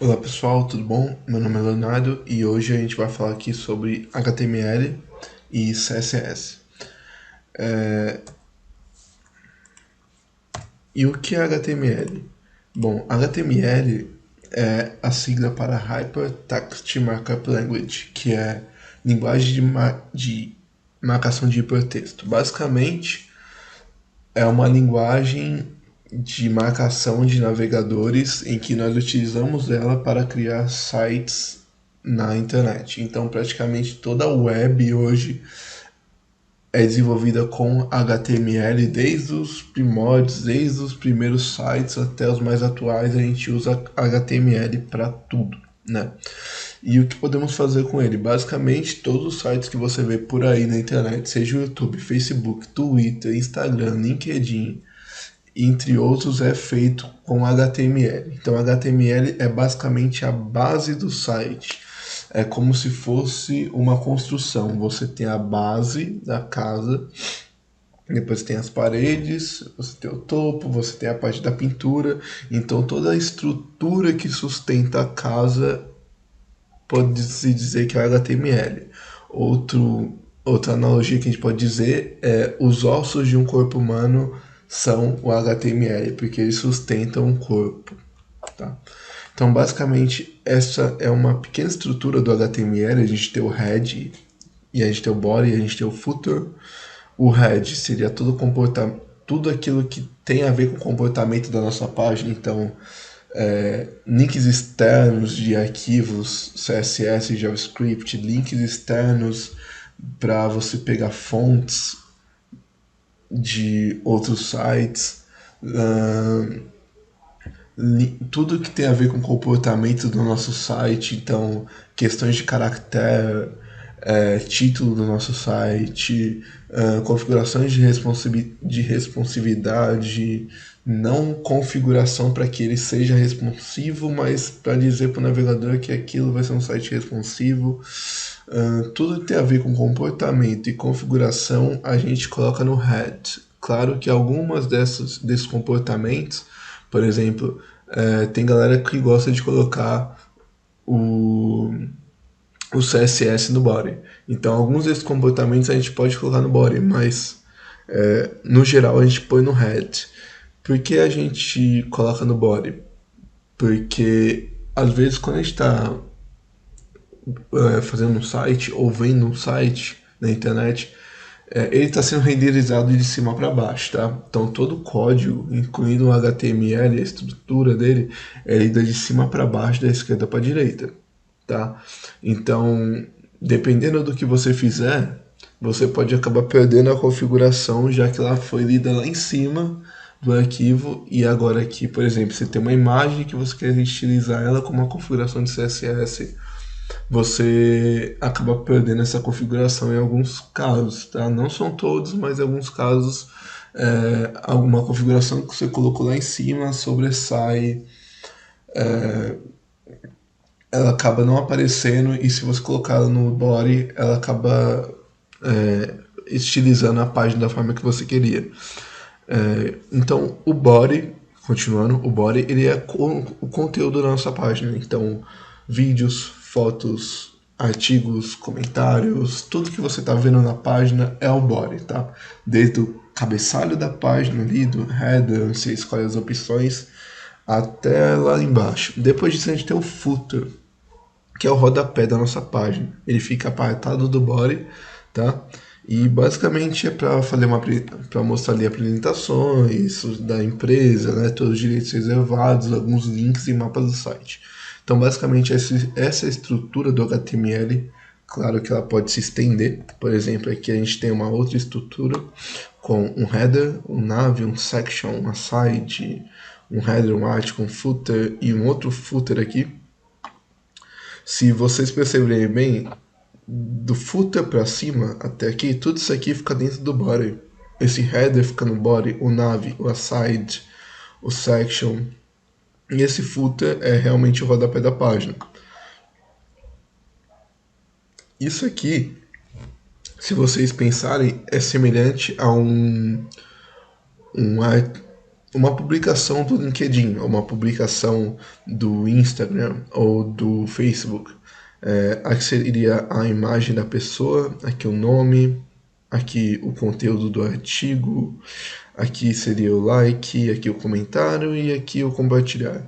Olá pessoal, tudo bom? Meu nome é Leonardo e hoje a gente vai falar aqui sobre HTML e CSS. E o que é HTML? Bom, HTML é a sigla para Hypertext Markup Language, que é linguagem de marcação de hipertexto. Basicamente, é uma linguagem de marcação de navegadores em que nós utilizamos ela para criar sites na internet. Então, praticamente toda a web hoje é desenvolvida com HTML desde os primórdios, desde os primeiros sites até os mais atuais, a gente usa HTML para tudo, né? E o que podemos fazer com ele? Basicamente, todos os sites que você vê por aí na internet, seja o YouTube, Facebook, Twitter, Instagram, LinkedIn, entre outros, é feito com HTML. Então, HTML é basicamente a base do site. É como se fosse uma construção. Você tem a base da casa, depois tem as paredes, você tem o topo, você tem a parte da pintura. Então, toda a estrutura que sustenta a casa pode-se dizer que é HTML. Outra analogia que a gente pode dizer é os ossos de um corpo humano são o HTML, porque eles sustentam o corpo. Tá? Então, basicamente, essa é uma pequena estrutura do HTML. A gente tem o head, e a gente tem o body, e a gente tem o footer. O head seria tudo aquilo que tem a ver com o comportamento da nossa página. Então, links externos de arquivos CSS e JavaScript, links externos para você pegar fontes de outros sites, tudo que tem a ver com o comportamento do nosso site, então questões de caractere, título do nosso site, configurações de responsividade, não configuração para que ele seja responsivo, mas para dizer para o navegador que aquilo vai ser um site responsivo. Tudo que tem a ver com comportamento e configuração a gente coloca no head. Claro que algumas desses comportamentos, por exemplo, tem galera que gosta de colocar o, o CSS no body. Então, alguns desses comportamentos a gente pode colocar no body, mas no geral a gente põe no head. Por que a gente coloca no body? Porque às vezes quando a gente está fazendo um site ou vendo um site na internet, ele está sendo renderizado de cima para baixo, tá? Então todo o código, incluindo o HTML, a estrutura dele, é lida de cima para baixo, da esquerda para a direita, tá? Então, dependendo do que você fizer, você pode acabar perdendo a configuração, já que ela foi lida lá em cima do arquivo e agora aqui, por exemplo, você tem uma imagem que você quer estilizar ela com uma configuração de CSS, você acaba perdendo essa configuração em alguns casos, tá? Não são todos, mas em alguns casos alguma configuração que você colocou lá em cima sobressai, ela acaba não aparecendo e se você colocar ela no body, ela acaba estilizando a página da forma que você queria. Então, o body, continuando, o body ele é o conteúdo da nossa página. Então, vídeos, fotos, artigos, comentários, tudo que você está vendo na página é o body, tá? Desde o cabeçalho da página ali, do header, você escolhe as opções, até lá embaixo. Depois disso a gente tem o footer, que é o rodapé da nossa página. Ele fica apartado do body, tá? E basicamente é para mostrar ali apresentações da empresa, né, todos os direitos reservados, alguns links e mapas do site. Então, basicamente, essa estrutura do HTML, claro que ela pode se estender. Por exemplo, aqui a gente tem uma outra estrutura com um header, um nav, um section, uma site, um header, um article, um footer e um outro footer aqui. Se vocês perceberem bem, do footer para cima até aqui, tudo isso aqui fica dentro do body. Esse header fica no body, o nav, o aside, o section. E esse footer é realmente o rodapé da página. Isso aqui, se vocês pensarem, é semelhante a um uma publicação do LinkedIn, ou uma publicação do Instagram ou do Facebook. Aqui seria a imagem da pessoa, aqui o nome, aqui o conteúdo do artigo, aqui seria o like, aqui o comentário e aqui o compartilhar,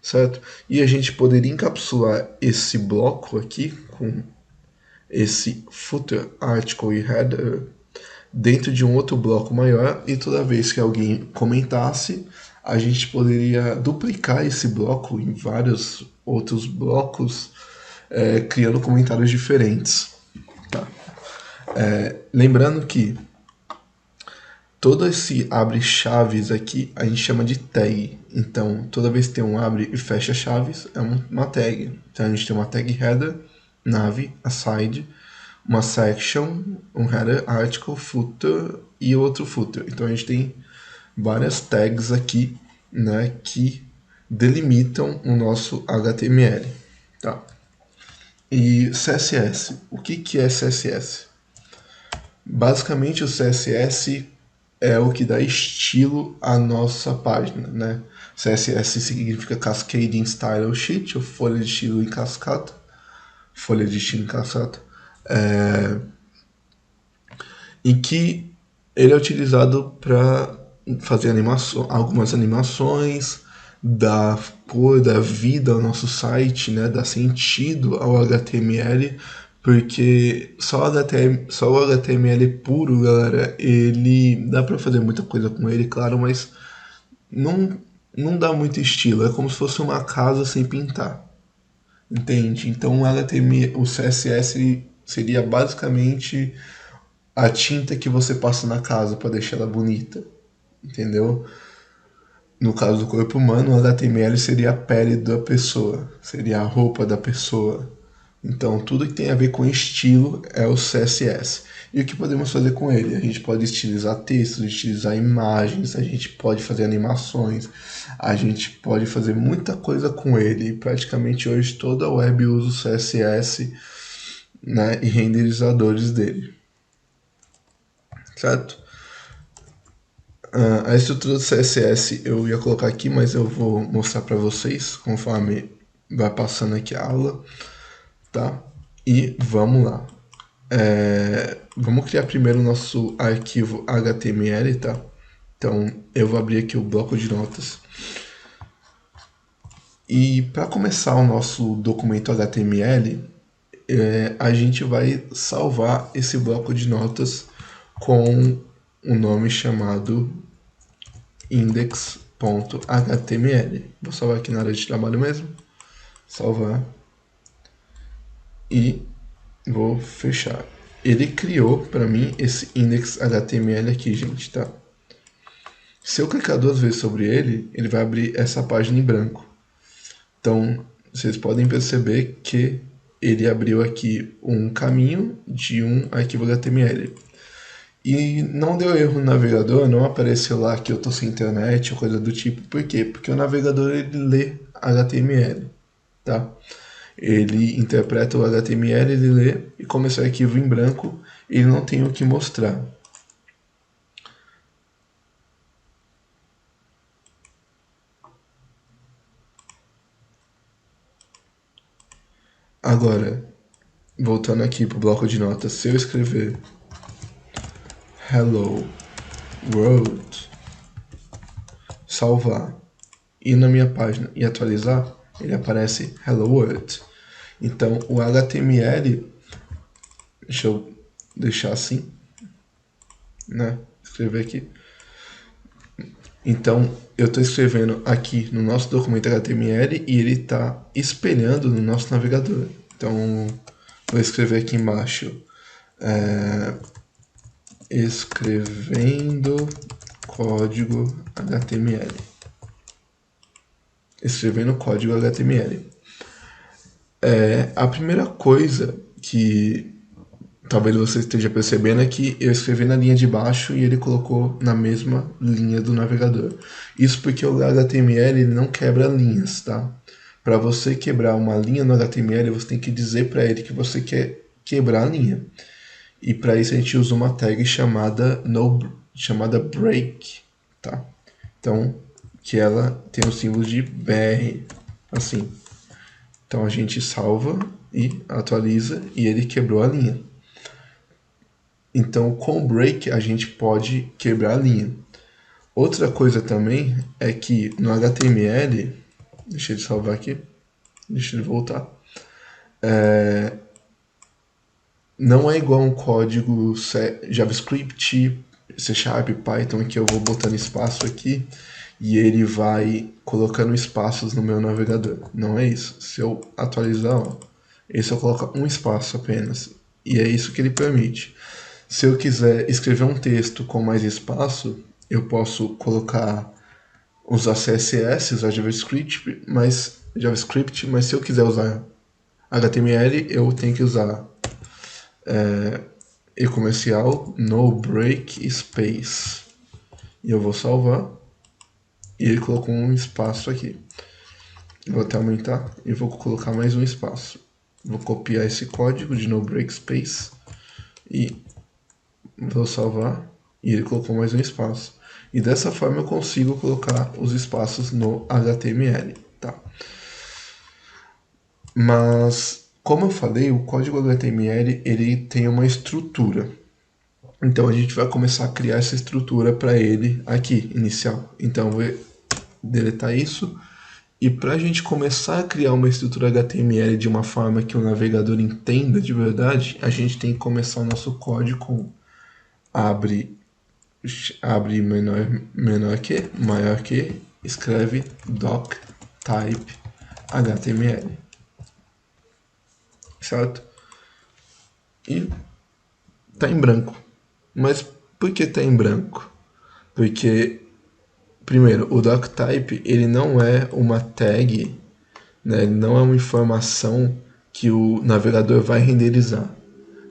certo? E a gente poderia encapsular esse bloco aqui com esse footer, article e header dentro de um outro bloco maior, e toda vez que alguém comentasse, a gente poderia duplicar esse bloco em vários outros blocos, criando comentários diferentes. Tá? Lembrando que todo esse abre chaves aqui a gente chama de tag. Então, toda vez que tem um abre e fecha chaves, é uma tag. Então, a gente tem uma tag header, nav, aside, uma section, um header, article, footer e outro footer. Então, a gente tem várias tags aqui, né, que delimitam o nosso HTML. Tá? E CSS. O que é CSS? Basicamente, o CSS é o que dá estilo à nossa página, né? CSS significa Cascading Style Sheet, ou folha de estilo em cascata. Folha de estilo em cascata. Em que ele é utilizado para fazer algumas animações, dar cor, dar vida ao nosso site, né? Dar sentido ao HTML, porque só o HTML puro, galera, ele dá para fazer muita coisa com ele, claro, mas não, não dá muito estilo. É como se fosse uma casa sem pintar, entende? Então o HTML, o CSS seria basicamente a tinta que você passa na casa para deixar ela bonita, entendeu? No caso do corpo humano, o HTML seria a pele da pessoa, seria a roupa da pessoa. Então, tudo que tem a ver com estilo é o CSS. E o que podemos fazer com ele? A gente pode estilizar textos, estilizar imagens, a gente pode fazer animações, a gente pode fazer muita coisa com ele. Praticamente hoje toda a web usa o CSS, né, e renderizadores dele, certo? A estrutura do CSS eu ia colocar aqui, mas eu vou mostrar para vocês conforme vai passando aqui a aula, tá? E vamos lá. Vamos criar primeiro o nosso arquivo HTML, tá? Então eu vou abrir aqui o bloco de notas. E para começar o nosso documento HTML, a gente vai salvar esse bloco de notas com um nome chamado index.html. Vou salvar aqui na área de trabalho mesmo. Salvar. E vou fechar. Ele criou para mim esse index.html aqui, gente, tá? Se eu clicar duas vezes sobre ele, ele vai abrir essa página em branco. Então, vocês podem perceber que ele abriu aqui um caminho de um arquivo HTML. E não deu erro no navegador, não apareceu lá que eu tô sem internet ou coisa do tipo. Por quê? Porque o navegador ele lê HTML, tá? Ele interpreta o HTML, ele lê, e como esse arquivo em branco, ele não tem o que mostrar. Agora, voltando aqui pro bloco de notas, se eu escrever Hello World, salvar, ir na minha página e atualizar, ele aparece Hello World. Então o HTML, deixa eu deixar assim, né? Escrever aqui. Então eu estou escrevendo aqui no nosso documento HTML e ele está espelhando no nosso navegador. Então vou escrever aqui embaixo escrevendo código HTML. Escrevendo código HTML. A primeira coisa que talvez você esteja percebendo é que eu escrevi na linha de baixo e ele colocou na mesma linha do navegador. Isso porque o HTML ele não quebra linhas, tá? Para você quebrar uma linha no HTML, você tem que dizer para ele que você quer quebrar a linha. E para isso a gente usa uma tag chamada break, tá? Então, que ela tem o símbolo de BR, assim. Então a gente salva e atualiza e ele quebrou a linha. Então com o break a gente pode quebrar a linha. Outra coisa também é que no HTML, deixa ele salvar aqui, deixa ele voltar, não é igual um código JavaScript, C Sharp, Python, que eu vou botando espaço aqui e ele vai colocando espaços no meu navegador. Não é isso. Se eu atualizar, ó, esse eu coloco um espaço apenas. E é isso que ele permite. Se eu quiser escrever um texto com mais espaço, eu posso colocar, usar CSS, usar JavaScript, mas se eu quiser usar HTML, eu tenho que usar e-comercial no break space. E eu vou salvar. E ele colocou um espaço aqui. Vou até aumentar e vou colocar mais um espaço. Vou copiar esse código de no break space e vou salvar. E ele colocou mais um espaço. E dessa forma eu consigo colocar os espaços no HTML, tá? Mas, como eu falei, o código HTML ele tem uma estrutura. Então a gente vai começar a criar essa estrutura para ele aqui, inicial. Então eu vou deletar isso. E para a gente começar a criar uma estrutura HTML de uma forma que o navegador entenda de verdade, a gente tem que começar o nosso código com abre maior que, escreve doc type HTML, certo? E tá em branco. Mas por que tá em branco? Porque, primeiro, o doctype ele não é uma tag, né? Ele não é uma informação que o navegador vai renderizar.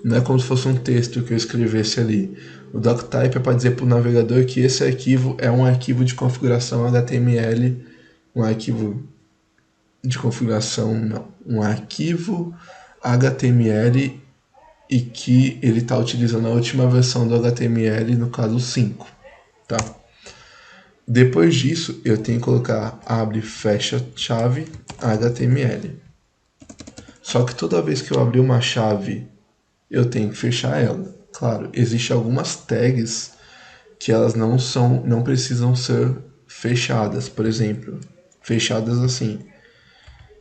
Não é como se fosse um texto que eu escrevesse ali. O doctype é para dizer para o navegador que esse arquivo é um arquivo de configuração HTML, um arquivo de configuração, não, um arquivo HTML e que ele está utilizando a última versão do HTML, no caso 5, tá? Depois disso, eu tenho que colocar abre, fecha, chave, HTML. Só que toda vez que eu abrir uma chave, eu tenho que fechar ela. Claro, existem algumas tags que elas não precisam ser fechadas. Por exemplo, fechadas assim,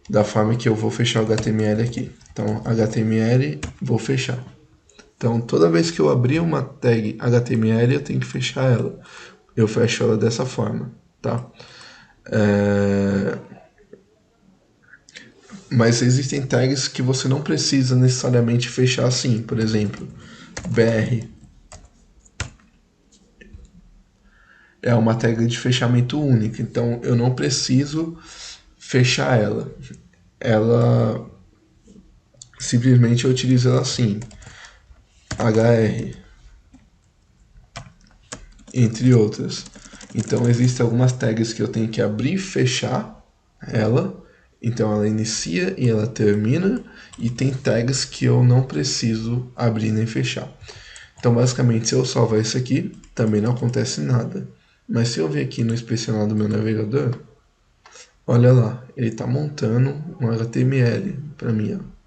da forma que eu vou fechar o HTML aqui. Então, HTML, vou fechar. Então, toda vez que eu abrir uma tag HTML, eu tenho que fechar ela. Eu fecho ela dessa forma, tá? Mas existem tags que você não precisa necessariamente fechar assim. Por exemplo, BR é uma tag de fechamento única, então eu não preciso fechar ela. Ela simplesmente eu utilizo ela assim, HR, entre outras. Então existem algumas tags que eu tenho que abrir e fechar ela, então ela inicia e ela termina, e tem tags que eu não preciso abrir nem fechar. Então basicamente se eu salvar isso aqui, também não acontece nada. Mas se eu vir aqui no inspecionar do meu navegador, olha lá, ele está montando um HTML para mim, ó.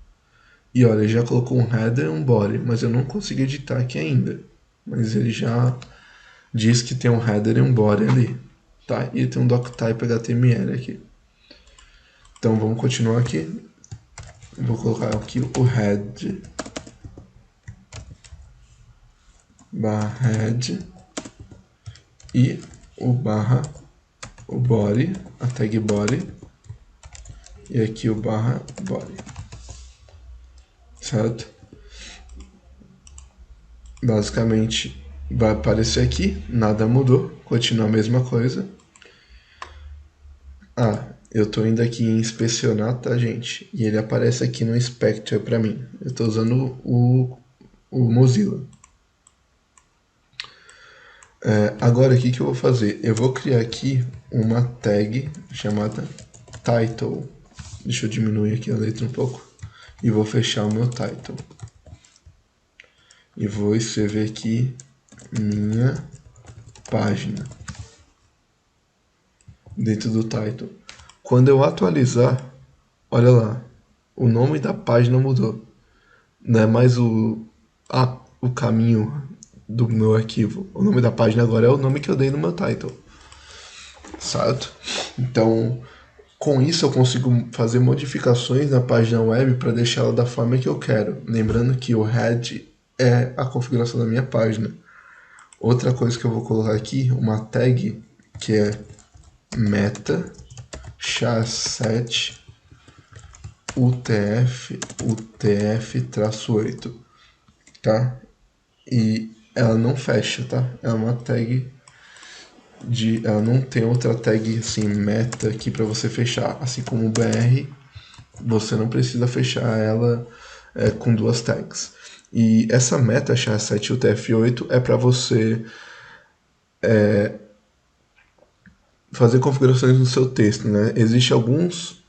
E olha, ele já colocou um header e um body, mas eu não consigo editar aqui ainda. Mas ele já diz que tem um header e um body ali, tá? E tem um doctype HTML aqui. Então vamos continuar aqui. Vou colocar aqui o head barra head e o barra o body, a tag body, e aqui o barra body, certo? Basicamente vai aparecer aqui, nada mudou, continua a mesma coisa. Ah, eu tô indo aqui em inspecionar, tá, gente? E ele aparece aqui no Inspector pra mim. Eu tô usando o Mozilla. Agora, o que eu vou fazer? Eu vou criar aqui uma tag chamada title. Deixa eu diminuir aqui a letra um pouco. E vou fechar o meu title. E vou escrever aqui minha página. dentro do title. Quando eu atualizar, olha lá, o nome da página mudou. Não é mais o caminho do meu arquivo. O nome da página agora é o nome que eu dei no meu title, certo? Então, com isso eu consigo fazer modificações na página web para deixá-la da forma que eu quero. Lembrando que o head é a configuração da minha página. Outra coisa que eu vou colocar aqui, uma tag que é meta SHA-7 UTF-8, tá? E ela não fecha, tá? É uma tag ela não tem outra tag assim meta aqui para você fechar, assim como o BR, você não precisa fechar ela com duas tags. E essa meta SHA-7 UTF-8 é para você fazer configurações no seu texto, né? Existem alguns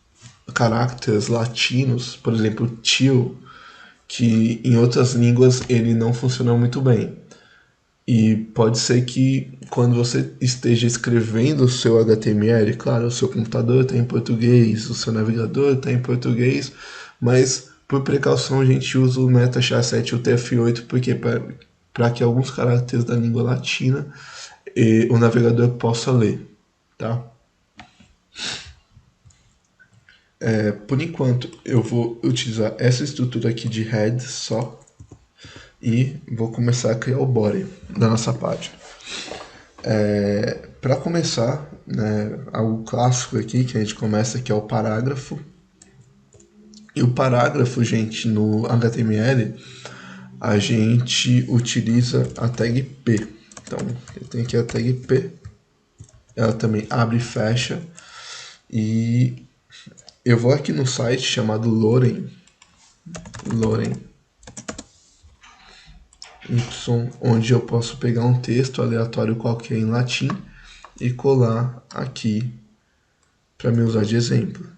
caracteres latinos, por exemplo, til, que em outras línguas ele não funciona muito bem. E pode ser que quando você esteja escrevendo o seu HTML, claro, o seu computador está em português, o seu navegador está em português, mas por precaução a gente usa o MetaSHA-7 UTF-8 porque para que alguns caracteres da língua latina o navegador possa ler, tá? Por enquanto eu vou utilizar essa estrutura aqui de head só e vou começar a criar o body da nossa página. Para começar, né, algo clássico aqui que a gente começa que é o parágrafo. E o parágrafo, gente, no HTML, a gente utiliza a tag P. Então, eu tenho aqui a tag P. Ela também abre e fecha. E eu vou aqui no site chamado Loren Y, onde eu posso pegar um texto aleatório qualquer em latim e colar aqui para me usar de exemplo.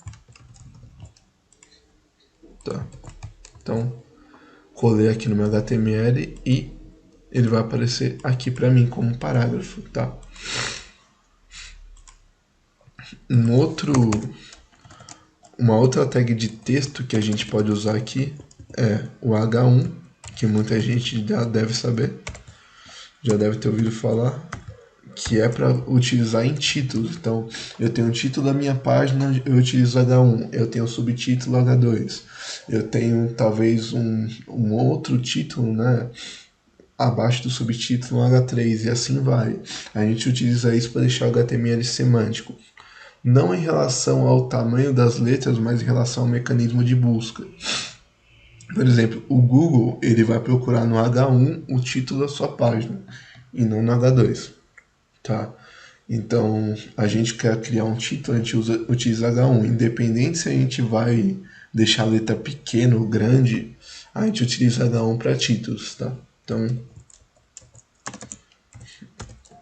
Tá? Então, colei aqui no meu HTML e ele vai aparecer aqui para mim como parágrafo, tá? Uma outra tag de texto que a gente pode usar aqui é o H1, que muita gente já deve saber, já deve ter ouvido falar, que é para utilizar em títulos. Então, eu tenho o título da minha página, eu utilizo H1, eu tenho o subtítulo H2, eu tenho talvez um outro título, né, abaixo do subtítulo H3 e assim vai. A gente utiliza isso para deixar o HTML semântico. Não em relação ao tamanho das letras, mas em relação ao mecanismo de busca. Por exemplo, o Google ele vai procurar no H1 o título da sua página e não no H2, tá? Então, a gente quer criar um título, a gente utiliza H1. Independente se a gente vai deixar a letra pequena ou grande, a gente utiliza H1 para títulos, tá? Então,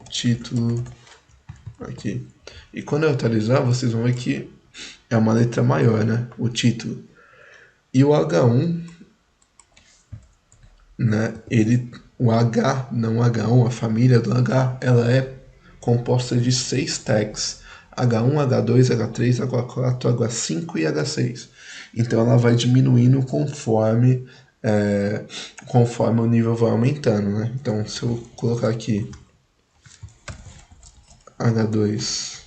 título aqui. E quando eu atualizar, vocês vão ver que é uma letra maior, né? O título. E o H1, né? O H, não o H1, a família do H, ela é composta de 6 tags. H1, H2, H3, H4, H5 e H6. Então ela vai diminuindo conforme o nível vai aumentando, né? Então se eu colocar aqui H2,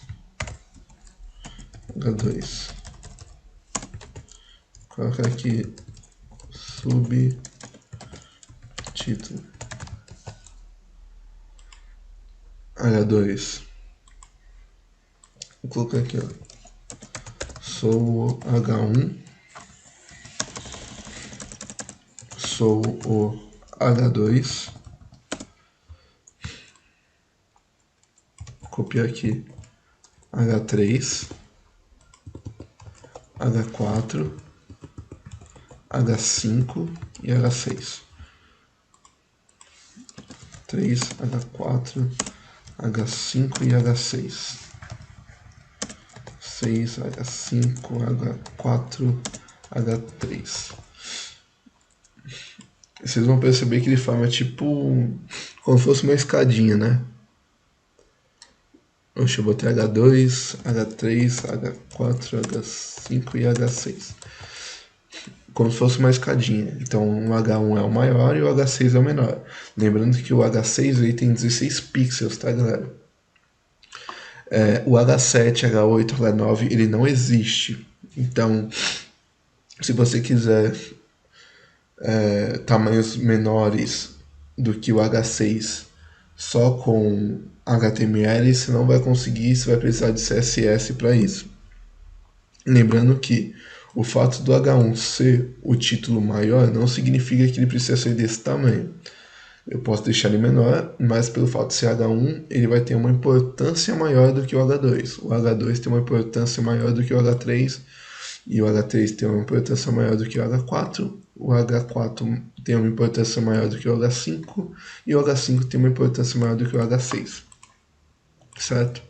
H2, colocar aqui subtítulo, H2, vou colocar aqui, ó, sou o H1, sou o H2, copiar aqui H3, H4, H5 e H6. 3, H4, H5 e H6. 6, H5, H4, H3. Vocês vão perceber que ele forma tipo como se fosse uma escadinha, né? Oxe, eu botei H2, H3, H4, H5 e H6. Como se fosse uma escadinha. Então o H1 é o maior e o H6 é o menor. Lembrando que o H6 ele tem 16 pixels, tá, galera? O H7, H8, H9 ele não existe. Então, se você quiser tamanhos menores do que o H6 só com HTML, você não vai conseguir, você vai precisar de CSS para isso. Lembrando que o fato do H1 ser o título maior não significa que ele precisa ser desse tamanho. Eu posso deixar ele menor, mas pelo fato de ser H1, ele vai ter uma importância maior do que o H2. O H2 tem uma importância maior do que o H3, e o H3 tem uma importância maior do que o H4. O H4 tem uma importância maior do que o H5, e o H5 tem uma importância maior do que o H6. Certo?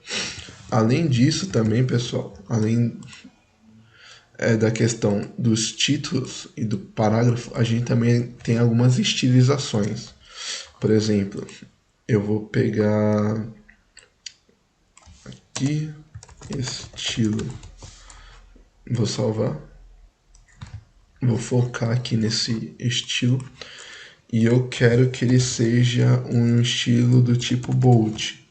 Além disso também, pessoal, além da questão dos títulos e do parágrafo, a gente também tem algumas estilizações. Por exemplo, eu vou pegar aqui estilo, vou salvar, vou focar aqui nesse estilo e eu quero que ele seja um estilo do tipo bold.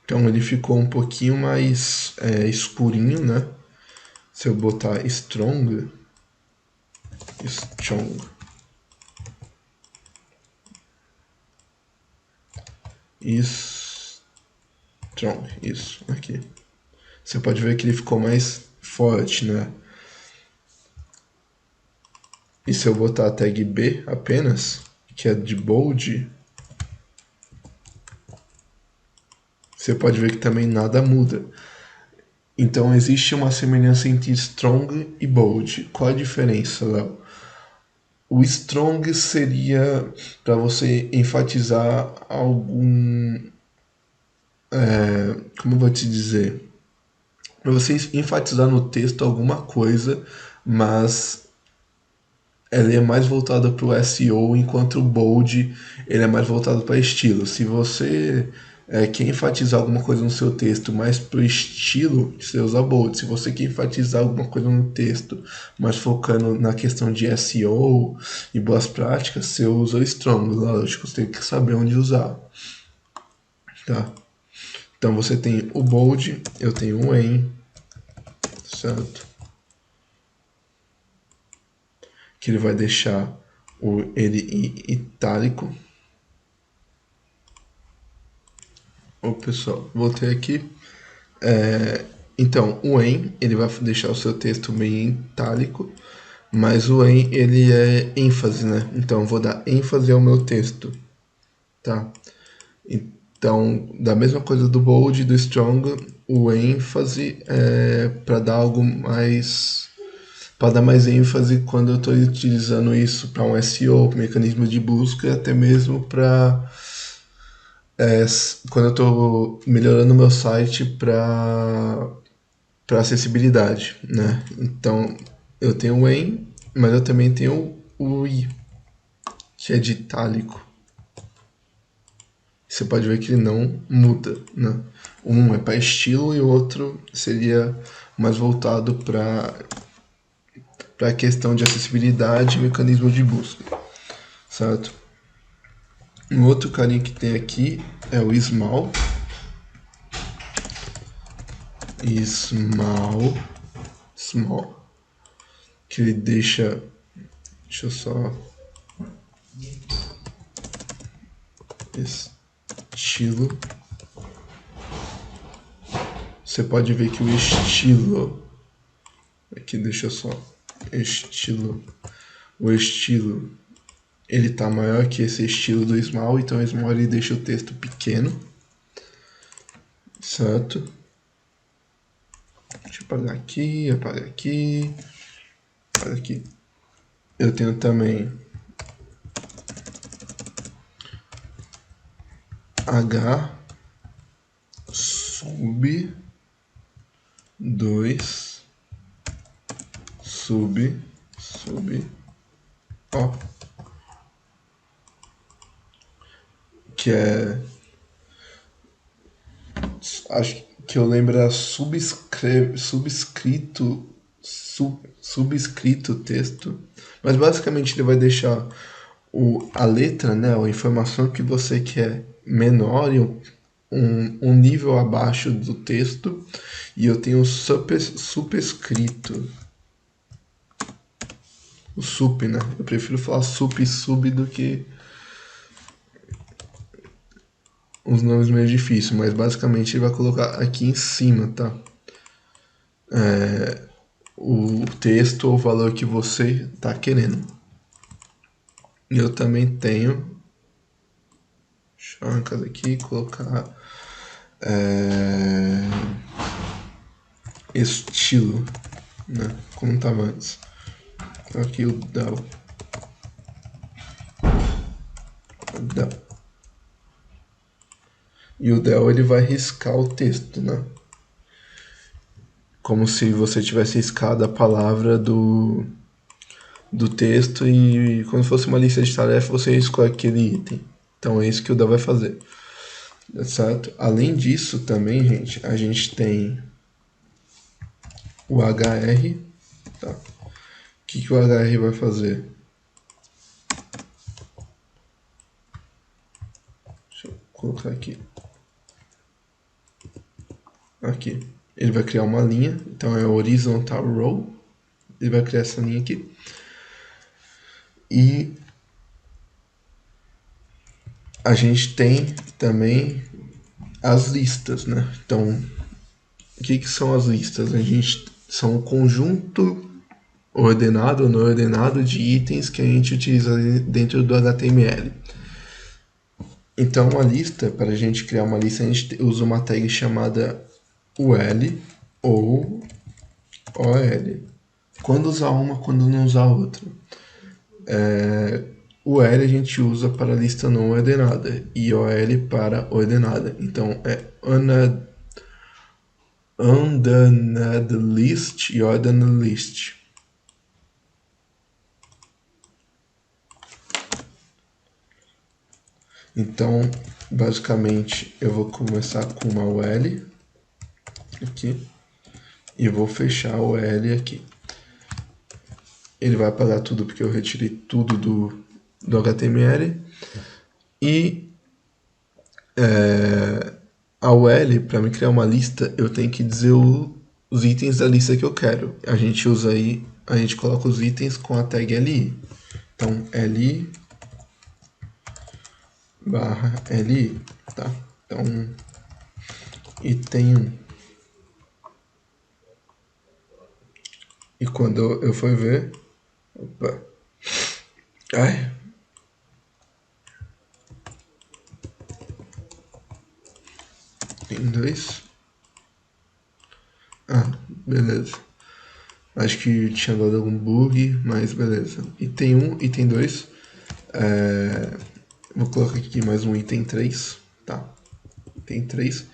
Então ele ficou um pouquinho mais escurinho, né? Se eu botar strong, isso aqui. Você pode ver que ele ficou mais forte, né? E se eu botar a tag B apenas, que é de bold, você pode ver que também nada muda. Então existe uma semelhança entre strong e bold. Qual a diferença, Léo? O strong seria para você enfatizar algum. Como eu vou te dizer? Para você enfatizar no texto alguma coisa, mas ela é mais voltada para o SEO, enquanto o bold ele é mais voltado para estilo. Se você quer enfatizar alguma coisa no seu texto mais para o estilo, você usa bold. Se você quer enfatizar alguma coisa no texto, mas focando na questão de SEO e boas práticas, você usa o strong. Lógico, você tem que saber onde usar. Tá? Então você tem o bold, eu tenho o em, certo? Que ele vai deixar ele em itálico. Ô pessoal, voltei aqui. Então, o em ele vai deixar o seu texto meio em itálico, mas o em ele é ênfase, né? Então, eu vou dar ênfase ao meu texto, tá? Então, da mesma coisa do bold e do strong, o ênfase é para dar algo mais, para dar mais ênfase quando eu estou utilizando isso para um SEO, mecanismo de busca, e até mesmo para quando eu estou melhorando o meu site para acessibilidade, né? Então eu tenho o em, mas eu também tenho o i, que é de itálico. Você pode ver que ele não muda, né? Um é para estilo e o outro seria mais voltado para a questão de acessibilidade e mecanismo de busca, certo? Um outro carinha que tem aqui é o small. Small, que ele deixa eu só estilo. Você pode ver que o estilo aqui, deixa eu só estilo, o estilo ele tá maior que esse estilo do small, então o small ele deixa o texto pequeno, certo? Deixa eu apagar aqui, apagar aqui, apagar aqui. Eu tenho também H sub 2 sub ó. que é, acho que eu lembro era subscrito texto, mas basicamente ele vai deixar a letra, né, a informação que você quer menor e um nível abaixo do texto, e eu tenho superscrito, o sup, né? Eu prefiro falar sup e sub do que os nomes meio difíceis, mas basicamente ele vai colocar aqui em cima, tá? O texto ou o valor que você está querendo. E eu também tenho, deixa eu arrancar daqui e colocar estilo, né? Como estava antes. Aqui o del. E o del ele vai riscar o texto, né? Como se você tivesse riscado a palavra do texto e quando fosse uma lista de tarefas você escolhe aquele item. Então é isso que o del vai fazer. Certo? Além disso também, gente, a gente tem o HR. Tá? O que o HR vai fazer? Deixa eu colocar aqui. Aqui. Ele vai criar uma linha, então é horizontal row. Ele vai criar essa linha aqui. E a gente tem também as listas, né? Então, o que são as listas? A gente são um conjunto ordenado ou não ordenado de itens que a gente utiliza dentro do HTML. Então, uma lista, para a gente criar uma lista, a gente usa uma tag chamada UL ou OL. Quando usar uma, quando não usar outra. O L a gente usa para lista não ordenada e o L para ordenada. Então é ordered list e ordered list. Então, basicamente, eu vou começar com uma UL aqui e vou fechar o L aqui. Ele vai apagar tudo porque eu retirei tudo do HTML. E a UL, para me criar uma lista, eu tenho que dizer os itens da lista que eu quero. A gente usa aí, a gente coloca os itens com a tag li. Então, li barra li, tá? Então, item 1. E quando eu for ver, opa, ai, tem 2. Ah, beleza. Acho que tinha dado algum bug, mas beleza. Item 1, item 2. Vou colocar aqui mais um item 3, tá? Item 3.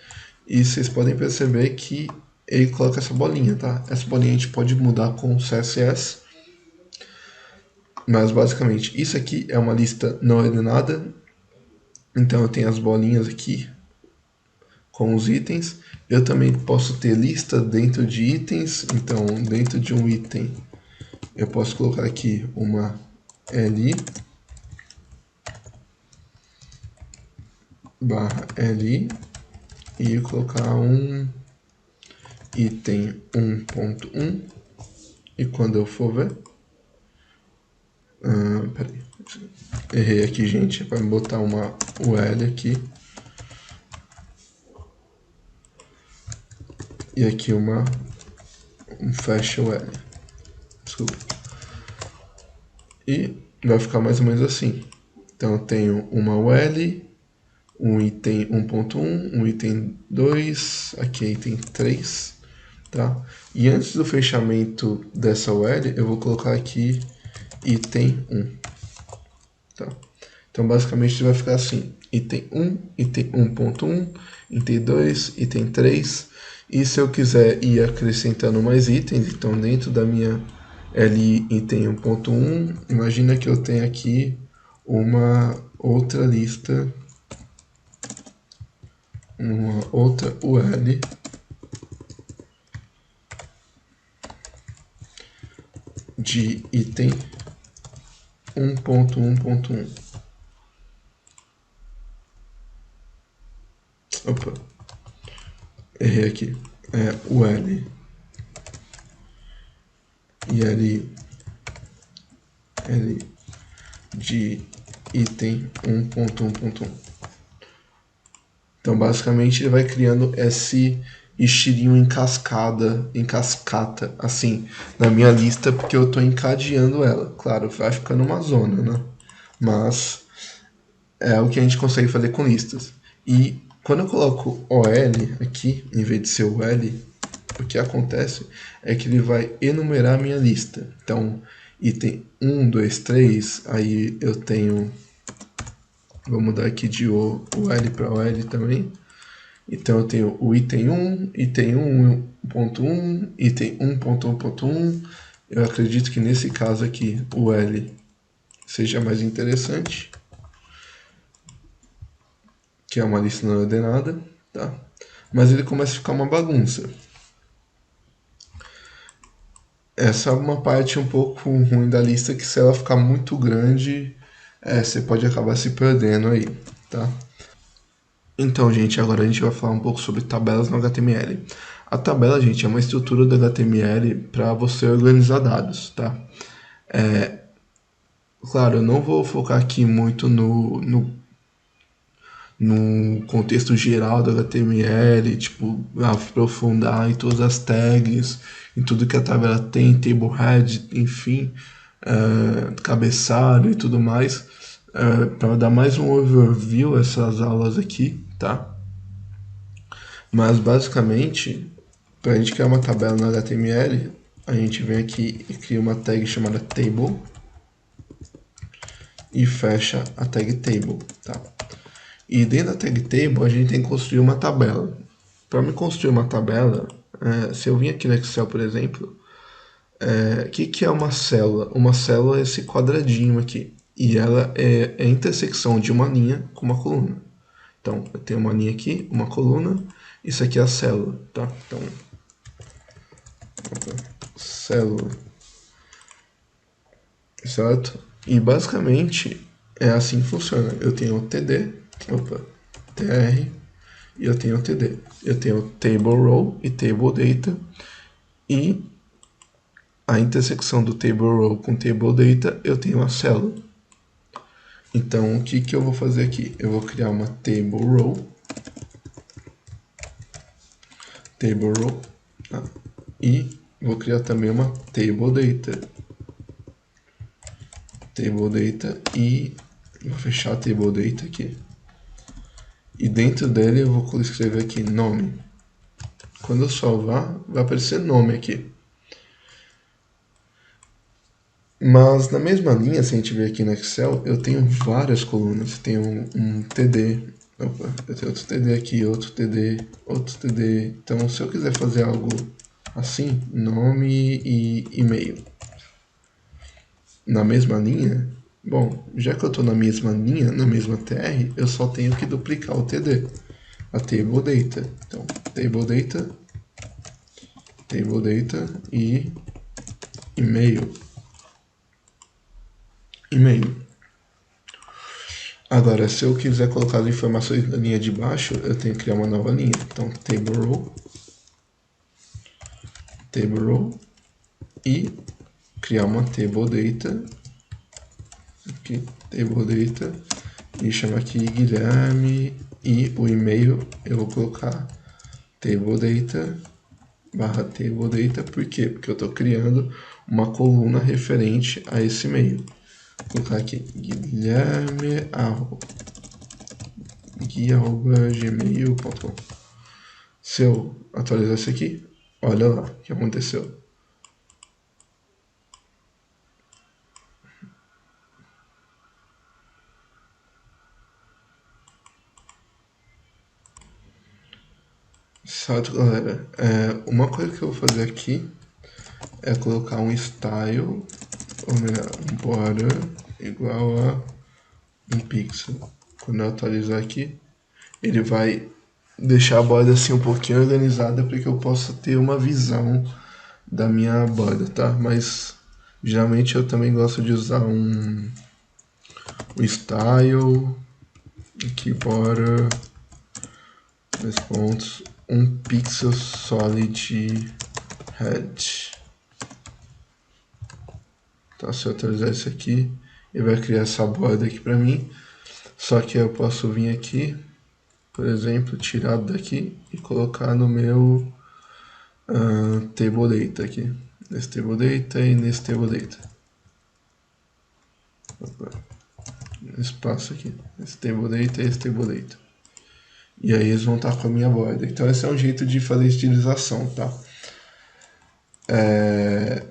E vocês podem perceber que ele coloca essa bolinha, tá? Essa bolinha a gente pode mudar com CSS. Mas basicamente, isso aqui é uma lista não ordenada. Então eu tenho as bolinhas aqui com os itens. Eu também posso ter lista dentro de itens. Então, dentro de um item, eu posso colocar aqui uma li barra li e colocar um item 1.1 e quando eu for ver, peraí, errei aqui, gente, vai botar uma UL aqui e aqui um fecha UL, desculpa, e vai ficar mais ou menos assim. Então eu tenho uma UL, um item 1.1, um item 2, aqui é item 3, tá? E antes do fechamento dessa UL, eu vou colocar aqui item 1, tá? Então basicamente vai ficar assim, item 1, item 1.1, item 2, item 3, e se eu quiser ir acrescentando mais itens, então dentro da minha li item 1.1, imagina que eu tenho aqui uma outra lista uma outra UL de item 1.1.1. Opa, errei aqui. É UL e L de item 1.1.1. Então, basicamente, ele vai criando esse estilinho em cascata, assim, na minha lista, porque eu tô encadeando ela. Claro, vai ficando uma zona, né? Mas é o que a gente consegue fazer com listas. E quando eu coloco OL aqui, em vez de ser o L, o que acontece é que ele vai enumerar a minha lista. Então, item 1, 2, 3, aí eu tenho... Vou mudar aqui de o L para o L também. Então eu tenho o item 1, item 1.1, item 1.1.1. Eu acredito que nesse caso aqui o L seja mais interessante, que é uma lista não ordenada, tá? Mas ele começa a ficar uma bagunça. Essa é uma parte um pouco ruim da lista, que se ela ficar muito grande, você pode acabar se perdendo aí, tá? Então, gente, agora a gente vai falar um pouco sobre tabelas no HTML. A tabela, gente, é uma estrutura do HTML para você organizar dados, tá? Claro, eu não vou focar aqui muito no contexto geral do HTML, tipo, aprofundar em todas as tags, em tudo que a tabela tem, table head, enfim, cabeçalho e tudo mais, para dar mais um overview essas aulas aqui, tá? Mas basicamente, para a gente criar uma tabela no HTML, a gente vem aqui e cria uma tag chamada table e fecha a tag table, tá? E dentro da tag table a gente tem que construir uma tabela. Para me construir uma tabela, se eu vim aqui no Excel, por exemplo, o que é uma célula? Uma célula é esse quadradinho aqui. E ela é a intersecção de uma linha com uma coluna. Então, eu tenho uma linha aqui, uma coluna, isso aqui é a célula, tá? Então, célula, certo? E basicamente é assim que funciona. Eu tenho o TD, TR, e eu tenho o TD. Eu tenho table row e table data, e a intersecção do table row com table data eu tenho a célula. Então o que eu vou fazer aqui? Eu vou criar uma table row, tá? E vou criar também uma table data, e vou fechar a table data aqui. E dentro dele eu vou escrever aqui nome. Quando eu salvar, vai aparecer nome aqui. Mas na mesma linha, se a gente ver aqui no Excel, eu tenho várias colunas. Tenho um TD, opa, eu tenho outro TD aqui, outro TD, outro TD. Então, se eu quiser fazer algo assim, nome e e-mail, na mesma linha, bom, já que eu estou na mesma linha, na mesma TR, eu só tenho que duplicar o TD, a table data. Então, table data e e-mail. Agora, se eu quiser colocar as informações na linha de baixo, eu tenho que criar uma nova linha. Então, table row e criar uma table data, aqui, table data, e chamar aqui Guilherme, e o e-mail eu vou colocar table data barra table data. Por quê? Porque eu estou criando uma coluna referente a esse e-mail. Vou colocar aqui guia@gmail.com. Se eu atualizar isso aqui, olha lá o que aconteceu. Certo, galera? Uma coisa que eu vou fazer aqui é colocar um style, ou melhor, um border igual a um pixel. Quando eu atualizar aqui, ele vai deixar a borda assim um pouquinho organizada para que eu possa ter uma visão da minha borda, tá? Mas geralmente eu também gosto de usar um style, aqui border, dois pontos, um pixel solid head. Tá, se eu atualizar isso aqui, ele vai criar essa borda aqui para mim. Só que eu posso vir aqui, por exemplo, tirar daqui e colocar no meu table data aqui. Nesse table data e nesse table data. Opa. Espaço aqui. Esse table data e esse table data. E aí eles vão estar com a minha borda. Então esse é um jeito de fazer estilização, tá?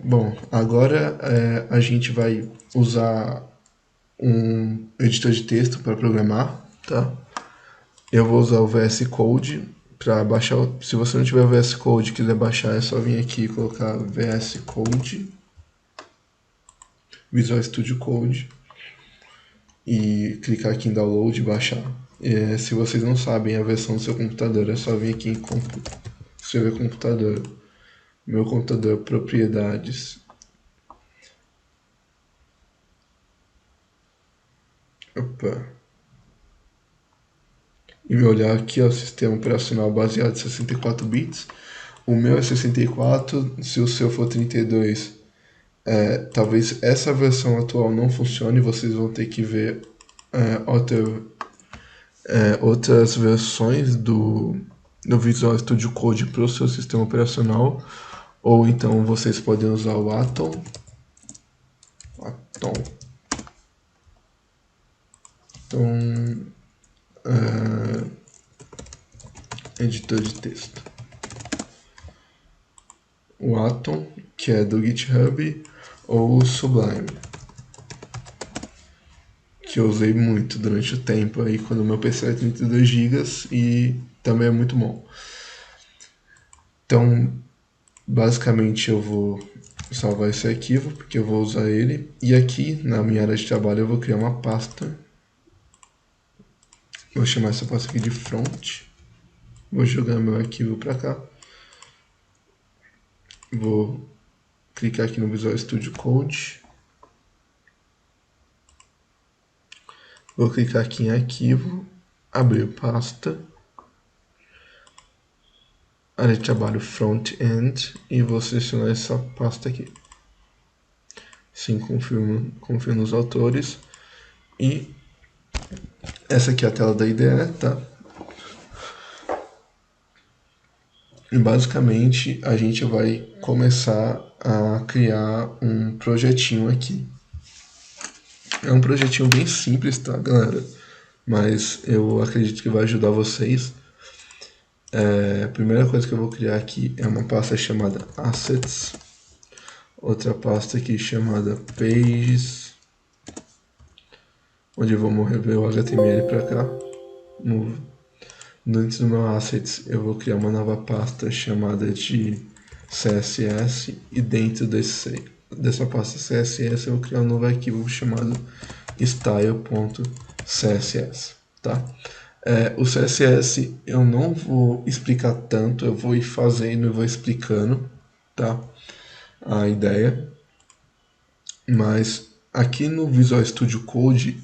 Bom, agora a gente vai usar um editor de texto para programar, tá? Eu vou usar o VS Code para baixar. Se você não tiver o VS Code e quiser baixar, é só vir aqui e colocar VS Code, Visual Studio Code, e clicar aqui em download e baixar. Se vocês não sabem a versão do seu computador, é só vir aqui em escrever computador. Meu computador, propriedades. Opa. E me olhar aqui, ó, sistema operacional baseado em 64 bits. O meu é 64, se o seu for 32, talvez essa versão atual não funcione, vocês vão ter que ver outras versões do Visual Studio Code para o seu sistema operacional, ou então vocês podem usar o Atom, editor de texto. O Atom, que é do GitHub, ou o Sublime, que eu usei muito durante o tempo aí quando meu PC era 32 GB e também é muito bom. Então, basicamente eu vou salvar esse arquivo porque eu vou usar ele, e aqui na minha área de trabalho eu vou criar uma pasta. Vou chamar essa pasta aqui de front. Vou jogar meu arquivo para cá. Vou clicar aqui no Visual Studio Code. Vou clicar aqui em arquivo, abrir pasta, área de trabalho front-end, e vou selecionar essa pasta aqui. Sim, confirmo os autores. E essa aqui é a tela da IDE, tá? E basicamente a gente vai começar a criar um projetinho aqui. É um projetinho bem simples, tá, galera? Mas eu acredito que vai ajudar vocês. A primeira coisa que eu vou criar aqui é uma pasta chamada Assets. Outra pasta aqui chamada Pages, onde eu vou mover o HTML para cá. Dentro do meu Assets eu vou criar uma nova pasta chamada de CSS, e dentro dessa pasta CSS eu vou criar um novo arquivo chamado style.css, tá? O CSS eu não vou explicar tanto, eu vou ir fazendo e vou explicando, tá? A ideia. Mas aqui no Visual Studio Code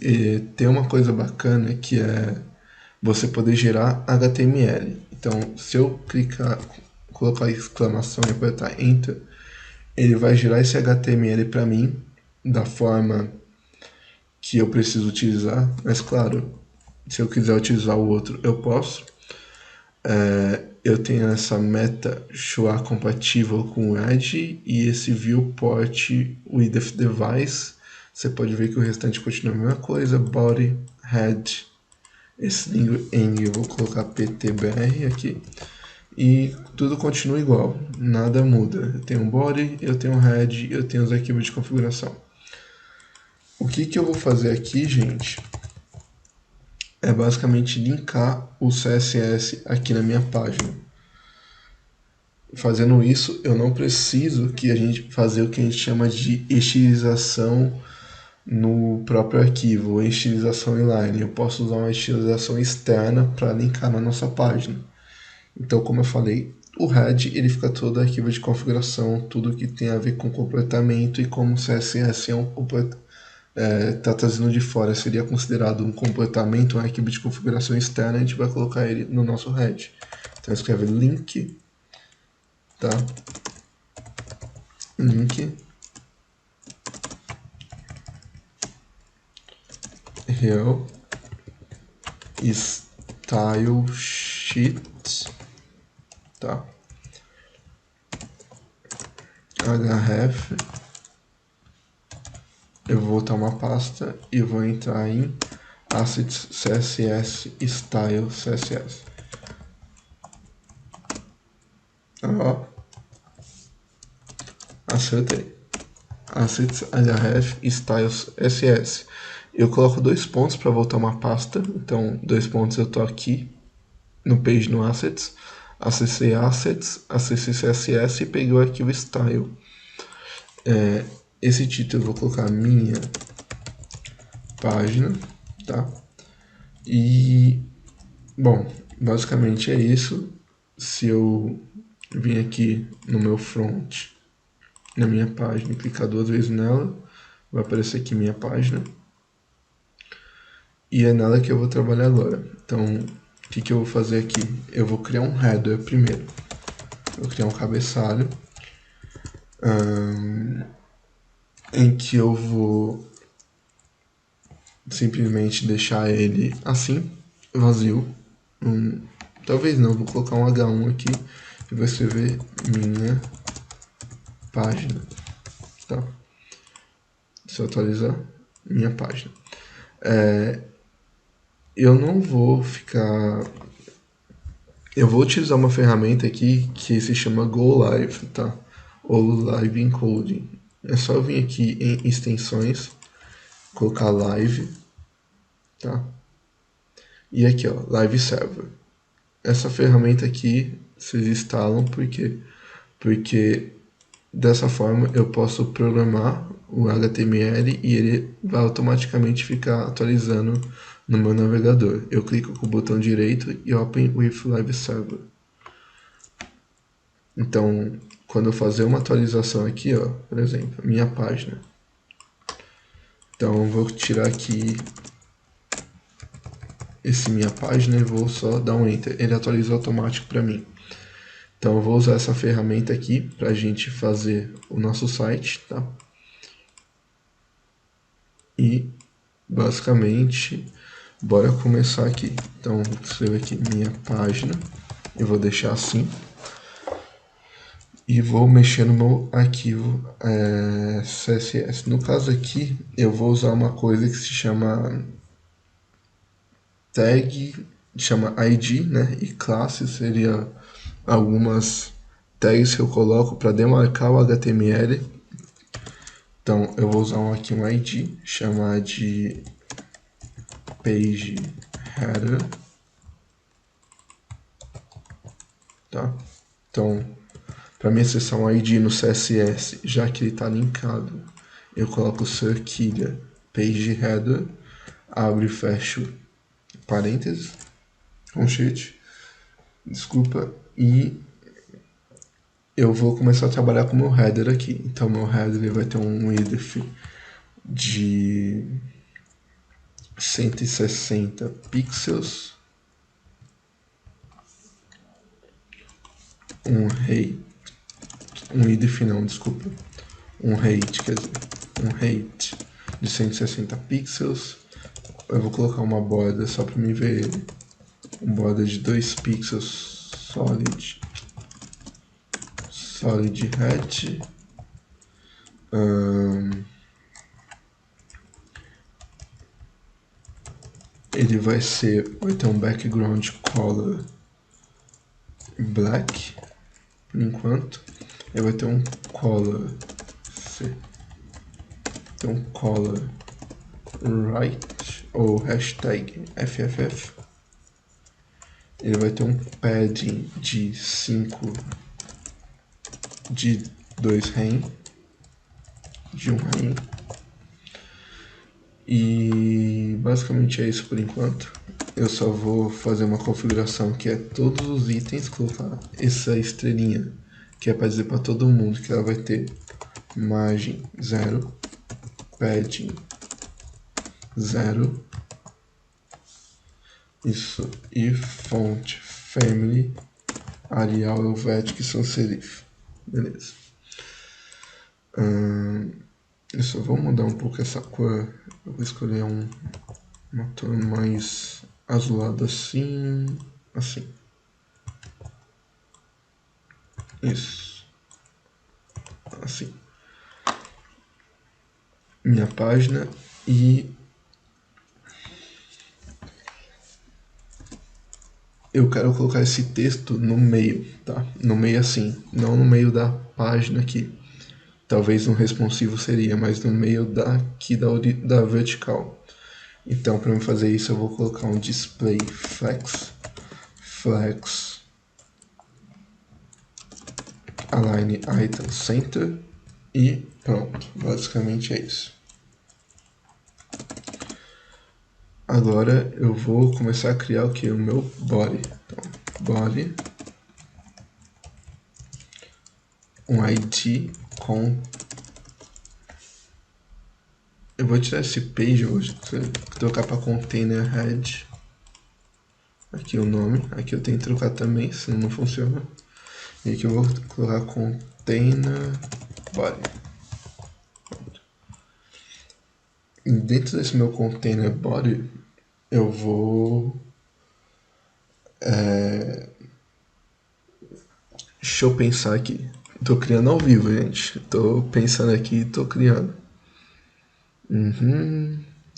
tem uma coisa bacana que é você poder gerar HTML. Então, se eu colocar exclamação e apertar Enter, ele vai gerar esse HTML para mim da forma que eu preciso utilizar. Mas claro, se eu quiser utilizar o outro, eu posso. Eu tenho essa meta show compatível com o Edge e esse viewport with device. Você pode ver que o restante continua a mesma coisa. Body, head, esse string eu vou colocar ptbr aqui. E tudo continua igual, nada muda. Eu tenho um body, eu tenho um head, eu tenho os arquivos de configuração. O que eu vou fazer aqui, gente, é basicamente linkar o CSS aqui na minha página. Fazendo isso, eu não preciso que a gente fazer o que a gente chama de estilização no próprio arquivo, ou estilização inline. Eu posso usar uma estilização externa para linkar na nossa página. Então, como eu falei, o head ele fica todo arquivo de configuração, tudo que tem a ver com comportamento e como o CSS é um tá trazendo de fora, seria considerado um comportamento, um arquivo de configuração externa, a gente vai colocar ele no nosso head. Então escreve link, tá? Link real style sheet, tá? href, eu vou voltar uma pasta e vou entrar em assets css style css. Ó, acertei. Assets href styles ss. Eu coloco 2 pontos para voltar uma pasta, então 2 pontos eu tô aqui no page no assets, acessei css e peguei o arquivo style. Esse título eu vou colocar minha página, tá? E bom, basicamente é isso. Se eu vir aqui no meu front, na minha página, e clicar 2 vezes nela, vai aparecer aqui minha página. E é nela que eu vou trabalhar agora. Então, o que eu vou fazer aqui? Eu vou criar um header primeiro. Vou criar um cabeçalho em que eu vou simplesmente deixar ele assim, vazio. Talvez não, vou colocar um H1 aqui e vou escrever minha página, tá? Se eu atualizar, minha página. Eu não vou ficar... Eu vou utilizar uma ferramenta aqui que se chama Go Live, tá? Ou Live Encoding. É só eu vir aqui em extensões, colocar Live, tá? E aqui, ó, Live Server. Essa ferramenta aqui vocês instalam porque dessa forma eu posso programar o HTML e ele vai automaticamente ficar atualizando no meu navegador. Eu clico com o botão direito e Open with Live Server. Então, quando eu fazer uma atualização aqui, ó, por exemplo, minha página. Então, eu vou tirar aqui esse minha página e vou só dar um Enter. Ele atualiza automático para mim. Então, eu vou usar essa ferramenta aqui para a gente fazer o nosso site, tá? E, basicamente, bora começar aqui. Então, vou escrever aqui minha página. Eu vou deixar assim. E vou mexer no meu arquivo CSS. No caso aqui, eu vou usar uma coisa que se chama tag, chama ID, né? E classe seria algumas tags que eu coloco para demarcar o HTML. Então eu vou usar aqui um ID, chamar de page header, tá? Então, para me acessar um ID no CSS, já que ele está linkado, eu coloco cerquilha page header, abro e fecho parênteses, conchete, desculpa, e eu vou começar a trabalhar com o meu header aqui. Então, meu header ele vai ter um width de 160 pixels, um width não, desculpa, um height, quer dizer, um height de 160 pixels. Eu vou colocar uma borda só para me ver ele, uma borda de 2 pixels solid height. Ele vai ter um background color black, por enquanto. Ele vai ter um color right ou hashtag FFF. Ele vai ter um padding de 5 de 2 rem, de 1 rem. E basicamente é isso por enquanto. eu só vou fazer uma configuração que é todos os itens, colocar essa estrelinha, que é para dizer para todo mundo que ela vai ter margem 0, padding 0, isso, e font, family, Arial, Helvetic, sans serif. Beleza. Eu só vou mudar um pouco essa cor. Eu vou escolher uma cor mais azulada assim. Assim. Isso. Assim. Minha página e eu quero colocar esse texto no meio, tá? No meio assim, não no meio da página aqui. Talvez um responsivo seria, mas no meio daqui da vertical. Então, para eu fazer isso, eu vou colocar um display flex align item center e pronto. Basicamente é isso. Agora eu vou começar a criar o que? O meu body. Então, body, um ID com... Eu vou tirar esse page hoje, trocar para container head. Aqui o nome, aqui eu tenho que trocar também, senão não funciona. E aqui eu vou colocar container body. E dentro desse meu container body, eu vou... Deixa eu pensar aqui. Tô criando ao vivo, gente. Tô pensando aqui e tô criando.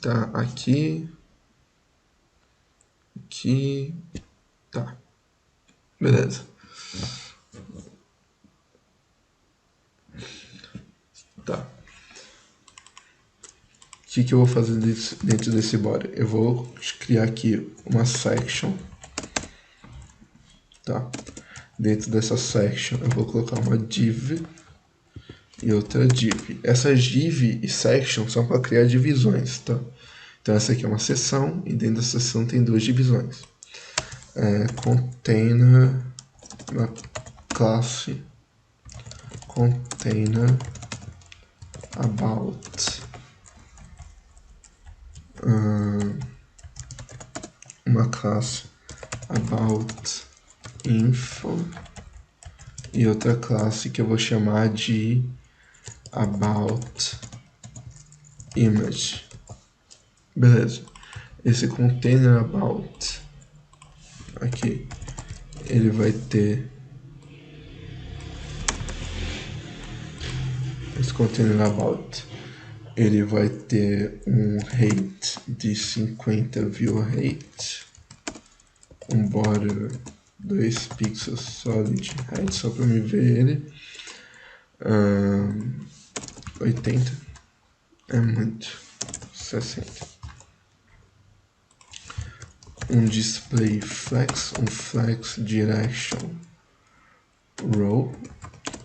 Tá, aqui. Aqui. Tá. Beleza. Tá. O que eu vou fazer dentro desse body? Eu vou criar aqui uma section. Tá. Dentro dessa section eu vou colocar uma div e outra div. Essas div e section são para criar divisões, tá? Então essa aqui é uma seção e dentro da seção tem duas divisões. Container, uma classe container about, uma classe about info e outra classe que eu vou chamar de about image. Beleza. Esse container about aqui, ele vai ter esse container about, ele vai ter um height de 50 view height, um border 2 pixels solid height, só para me ver ele. 80 é muito. 60. Um display flex, um flex direction row,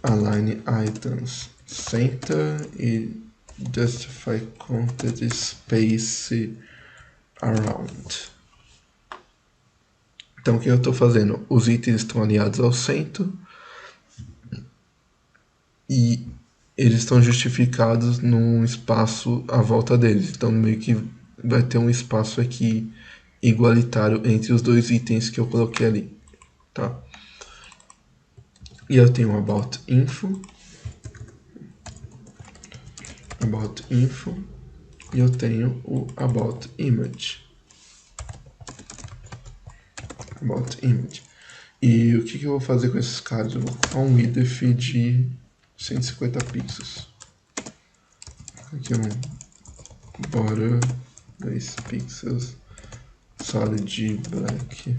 align items center e justify content space around. Então o que eu estou fazendo? Os itens estão alinhados ao centro e eles estão justificados num espaço à volta deles. Então meio que vai ter um espaço aqui igualitário entre os dois itens que eu coloquei ali, tá? E eu tenho about info e eu tenho o about image. E o que eu vou fazer com esses caras? Eu vou colocar um width de 150 pixels. Aqui um border 2 pixels solid black.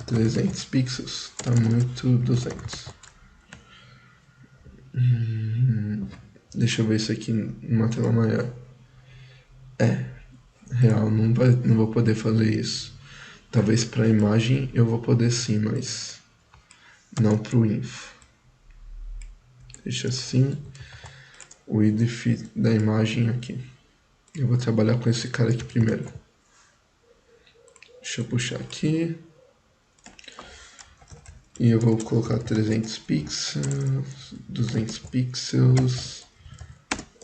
300 pixels, tá muito 200. Deixa eu ver isso aqui numa tela maior. Real, não vou poder fazer isso. Talvez para imagem eu vou poder sim, mas não para o info. Deixa assim. O width da imagem aqui. Eu vou trabalhar com esse cara aqui primeiro. Deixa eu puxar aqui. E eu vou colocar 300 pixels, 200 pixels,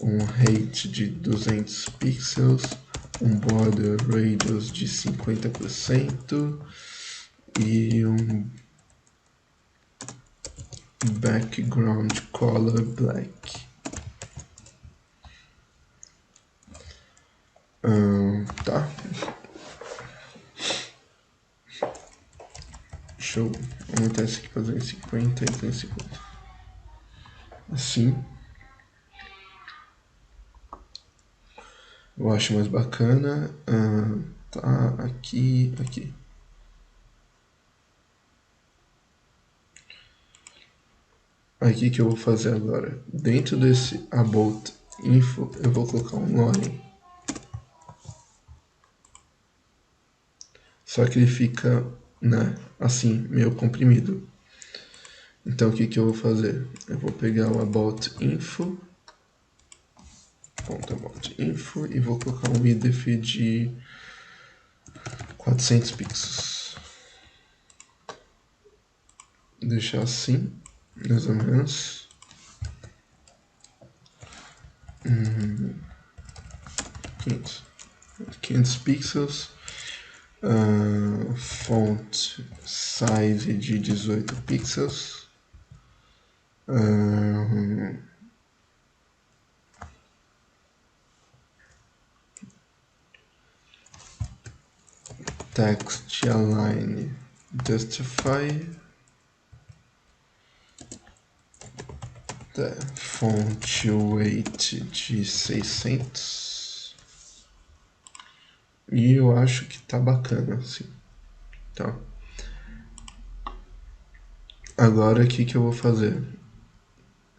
um height de 200 pixels, um border radius de 50% e um background color black. Tá. Deixa eu aumentar esse aqui para 250 e 250. Assim. Eu acho mais bacana. Tá, aqui, aqui. Aqui que eu vou fazer agora. Dentro desse about info, eu vou colocar um login. Só que ele fica, né, assim, meio comprimido. Então o que que eu vou fazer? Eu vou pegar o about info, .about info e vou colocar um width de 400 pixels. Deixar assim, mais ou menos. 500 pixels. Font size de 18 pixels. Text align justify. Font weight de 600. E eu acho que tá bacana, assim. Tá. Agora o que eu vou fazer?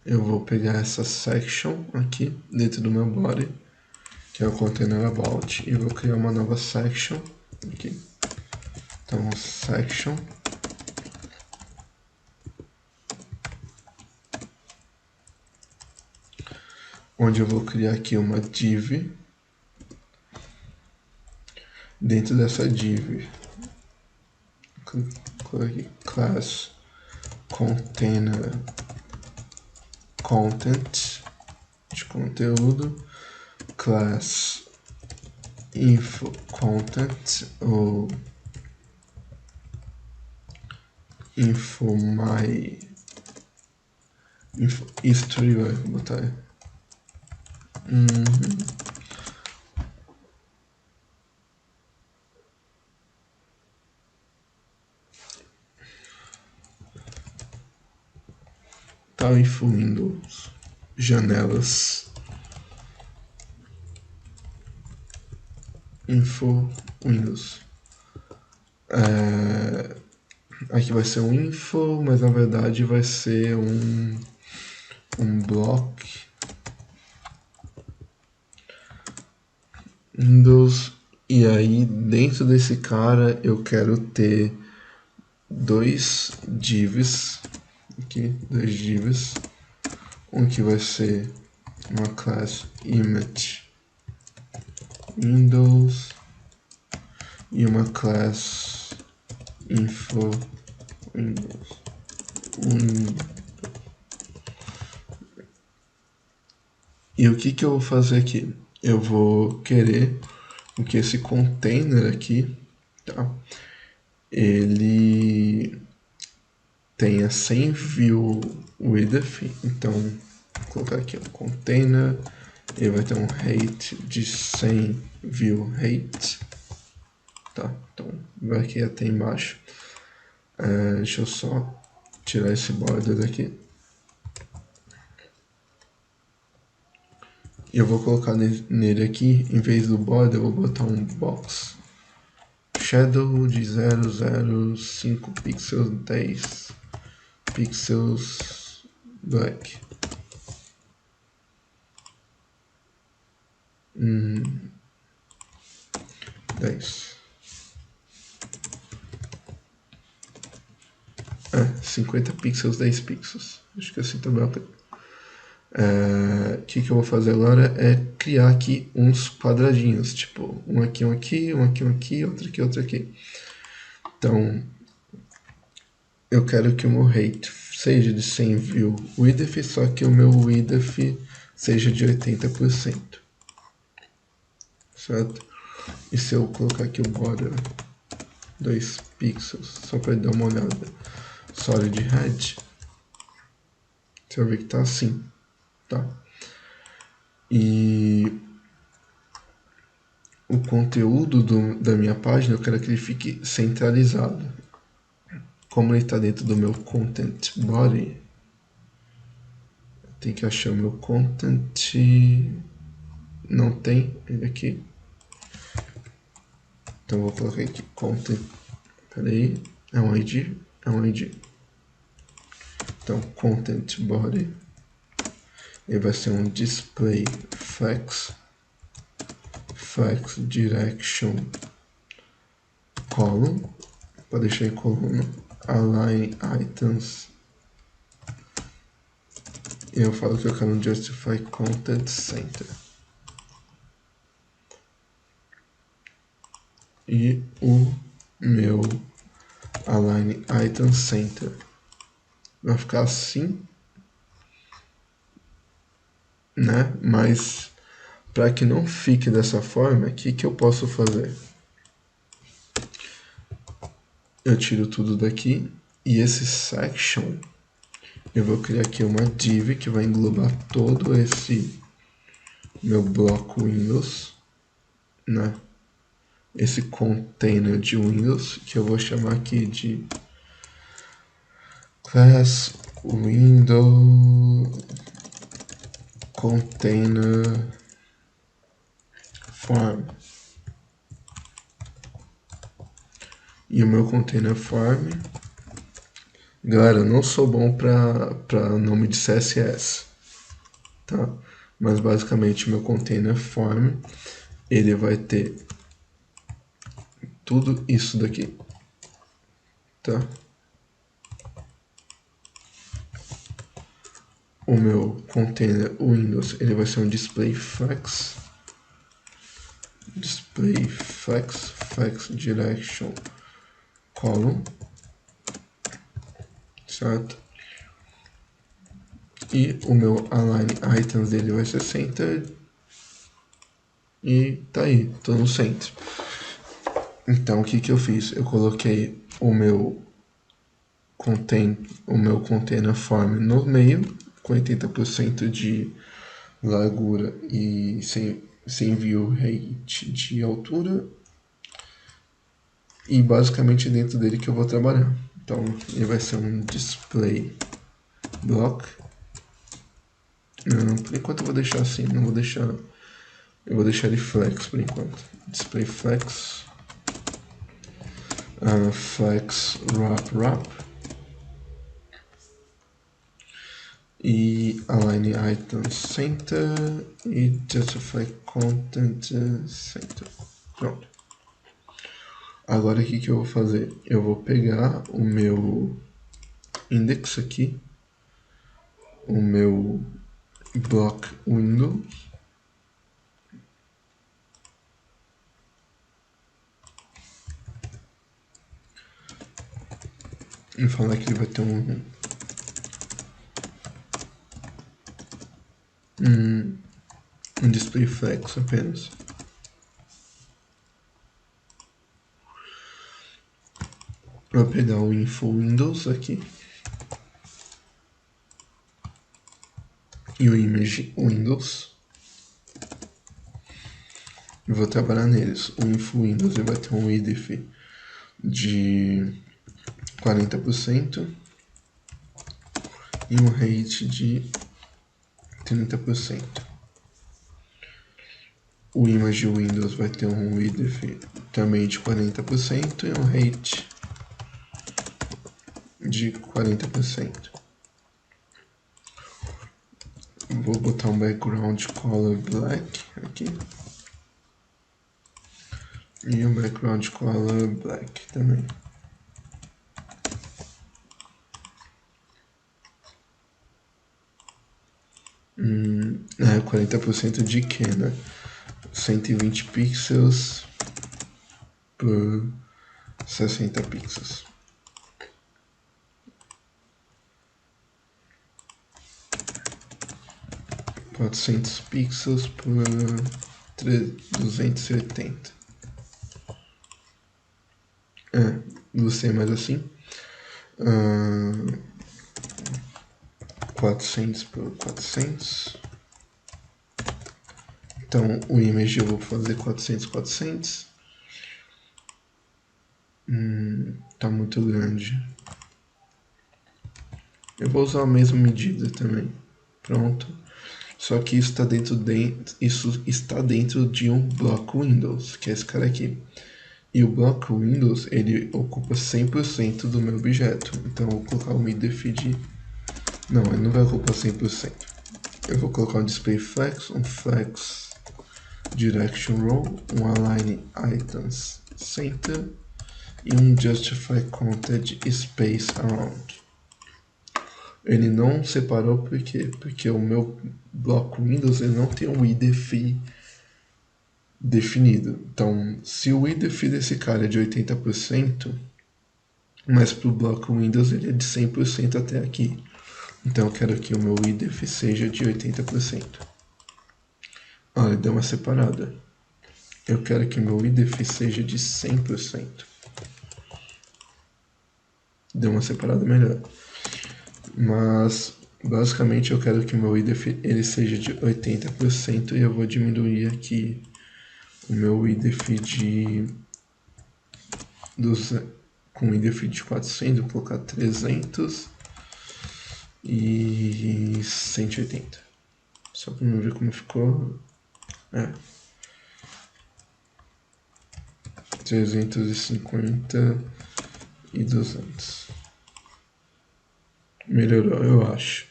Eu vou pegar essa section aqui dentro do meu body, que é o container about, e vou criar uma nova section aqui. Então, section. Onde eu vou criar aqui uma div. Dentro dessa div, aqui, class container content de conteúdo, class info content ou info my info history, vai botar tá, info Windows, janelas, info Windows. Aqui vai ser um info, mas na verdade vai ser um block Windows. E aí dentro desse cara eu quero ter dois divs aqui, dois divs. Um que vai ser uma classe image Windows e uma classe info Windows. E o que eu vou fazer aqui? Eu vou querer que esse container aqui, tá? Ele tenha 100 view width, então vou colocar aqui o container, ele vai ter um height de 100 view height, tá? Então vai aqui até embaixo. Deixa eu só tirar esse border daqui. Eu vou colocar nele aqui, em vez do border, eu vou botar um box shadow de 005 pixels, 10 pixels black. 10. 50 pixels, 10 pixels. Acho que assim tá bem. O que eu vou fazer agora é criar aqui uns quadradinhos, tipo um aqui, um aqui, um aqui, um aqui, outro aqui, outro aqui. Então, eu quero que o meu height seja de 100 view width, só que o meu width seja de 80%, certo? E se eu colocar aqui o border 2 pixels, só para dar uma olhada, solid red, você vai ver que tá assim, tá? E o conteúdo da minha página eu quero que ele fique centralizado. Como ele está dentro do meu content body, tem que achar o meu content. Não tem ele aqui. Então vou colocar aqui content. Peraí, é um ID? É um ID. Então content body. Ele vai ser um display flex direction column. Para deixar em coluna. Align items. E eu falo que eu quero um justify content center. E o meu align item center vai ficar assim, né? Mas para que não fique dessa forma, o que eu posso fazer? Eu tiro tudo daqui e esse section eu vou criar aqui uma div que vai englobar todo esse meu bloco Windows, né? Esse container de Windows que eu vou chamar aqui de class window container form. E o meu container form, galera, eu não sou bom para nome de CSS, tá? Mas basicamente o meu container form, ele vai ter tudo isso daqui, tá? O meu container Windows, ele vai ser um display flex direction column, certo? E o meu align items dele vai ser center e tá aí, tô no centro. Então o que eu fiz? Eu coloquei o meu container form no meio, com 80% de largura e sem view height de altura. E basicamente dentro dele que eu vou trabalhar. Então ele vai ser um display block. Por enquanto eu vou deixar assim, não vou deixar. Eu vou deixar ele flex por enquanto. Display flex. Flex wrap. E align item center e justify content center. Pronto. Agora o que eu vou fazer? Eu vou pegar o meu index aqui, o meu block Windows, e falar que ele vai ter um display flex apenas. Vou pegar o info Windows aqui e o image Windows e vou trabalhar neles. O info Windows ele vai ter um width de 40% e um height de 30%. O image Windows vai ter um width também de 40% e um height de 40%. Vou botar um background color black aqui. E um background color black também. 40% de que, né? 120 pixels por 60 pixels. Quatrocentos pixels por 280. Gostei mais assim. 400 por 400. Então o image eu vou fazer 400. Tá muito grande. Eu vou usar a mesma medida também. Pronto. Só que isso está dentro de um bloco Windows, que é esse cara aqui. E o bloco Windows, ele ocupa 100% do meu objeto. Então eu vou colocar o midDefid. Não, ele não vai ocupar 100%. Eu vou colocar um display flex, um flex direction row, um align items center e um justify content space around. Ele não separou por quê? Porque o meu bloco Windows ele não tem um idef definido. Então, se o idef desse cara é de 80%, mas para o bloco Windows ele é de 100% até aqui. Então eu quero que o meu idef seja de 80%. Olha, deu uma separada. Eu quero que o meu idef seja de 100%. Deu uma separada melhor. Mas basicamente eu quero que o meu idef ele seja de 80% e eu vou diminuir aqui o meu idef com o idef de 400, vou colocar 300 e 180. Só para ver como ficou. 350 e 200. Melhorou, eu acho.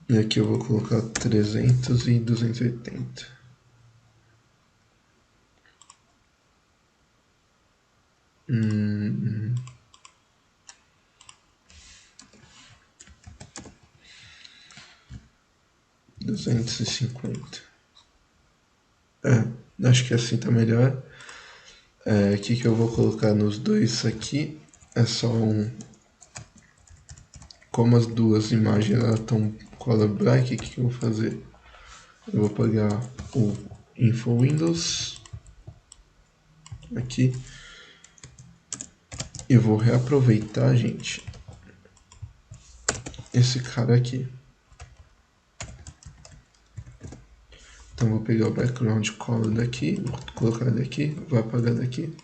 E aqui eu vou colocar 300 e 280. Hum. 250. Acho que assim tá melhor. O que eu vou colocar nos dois aqui é só um. Como as duas imagens estão color black, o que eu vou fazer? Eu vou pegar o Info Windows aqui e vou reaproveitar, gente, esse cara aqui. Então vou pegar o background color daqui, vou colocar daqui, vou apagar daqui,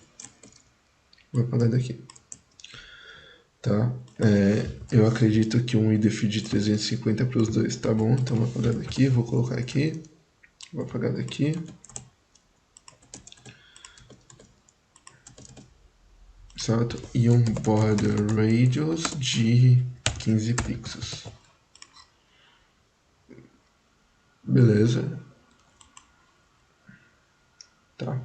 vou apagar daqui. Tá? Eu acredito que um idef de 350 para os dois, tá bom? Então vou apagar daqui, vou colocar aqui, vou apagar daqui. Certo? E um border radius de 15 pixels. Beleza. Tá.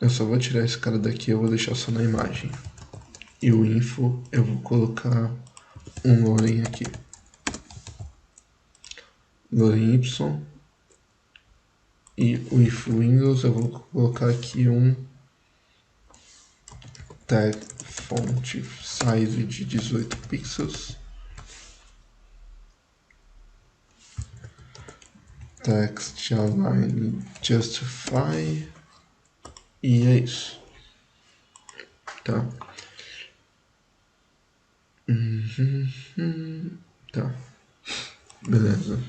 Eu só vou tirar esse cara daqui, eu vou deixar só na imagem. E o info eu vou colocar um Loren aqui. Loren Y. E o if Windows eu vou colocar aqui um tag font size de 18 pixels. Text align justify. E é isso. Tá. Tá. Beleza.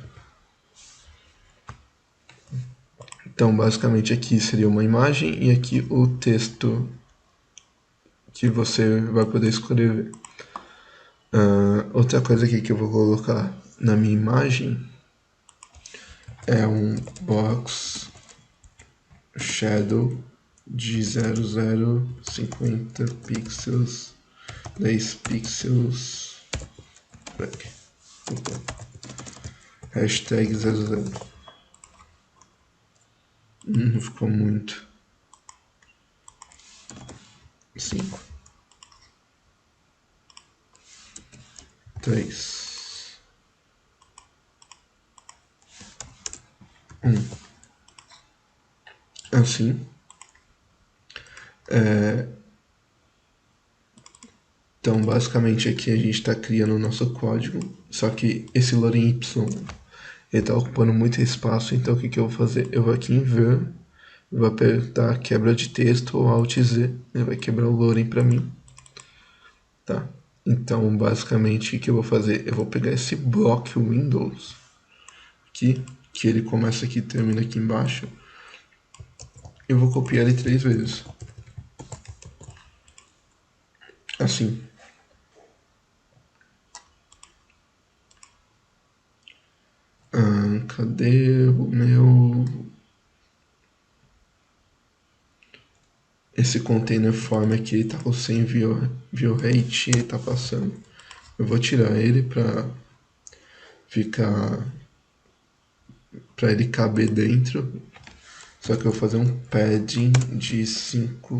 Então, basicamente aqui seria uma imagem e aqui o texto que você vai poder escrever. Outra coisa aqui que eu vou colocar na minha imagem é um box shadow de 0050 pixels, 10 pixels, hashtag 00. Não ficou muito. 5, 3, assim. Então, basicamente, aqui a gente está criando o nosso código, só que esse lorem y ele está ocupando muito espaço, então o que, que eu vou fazer? Eu vou aqui em ver, vou apertar quebra de texto ou Alt Z, ele vai quebrar o lorem para mim. Tá? Então, basicamente, o que eu vou fazer? Eu vou pegar esse bloco Windows aqui, que ele começa aqui e termina aqui embaixo. Eu vou copiar ele 3 vezes. Assim. Cadê o meu... Esse container form aqui tá com 100 view rate e tá passando. Eu vou tirar ele para ficar... para ele caber dentro. Só que eu vou fazer um padding de 5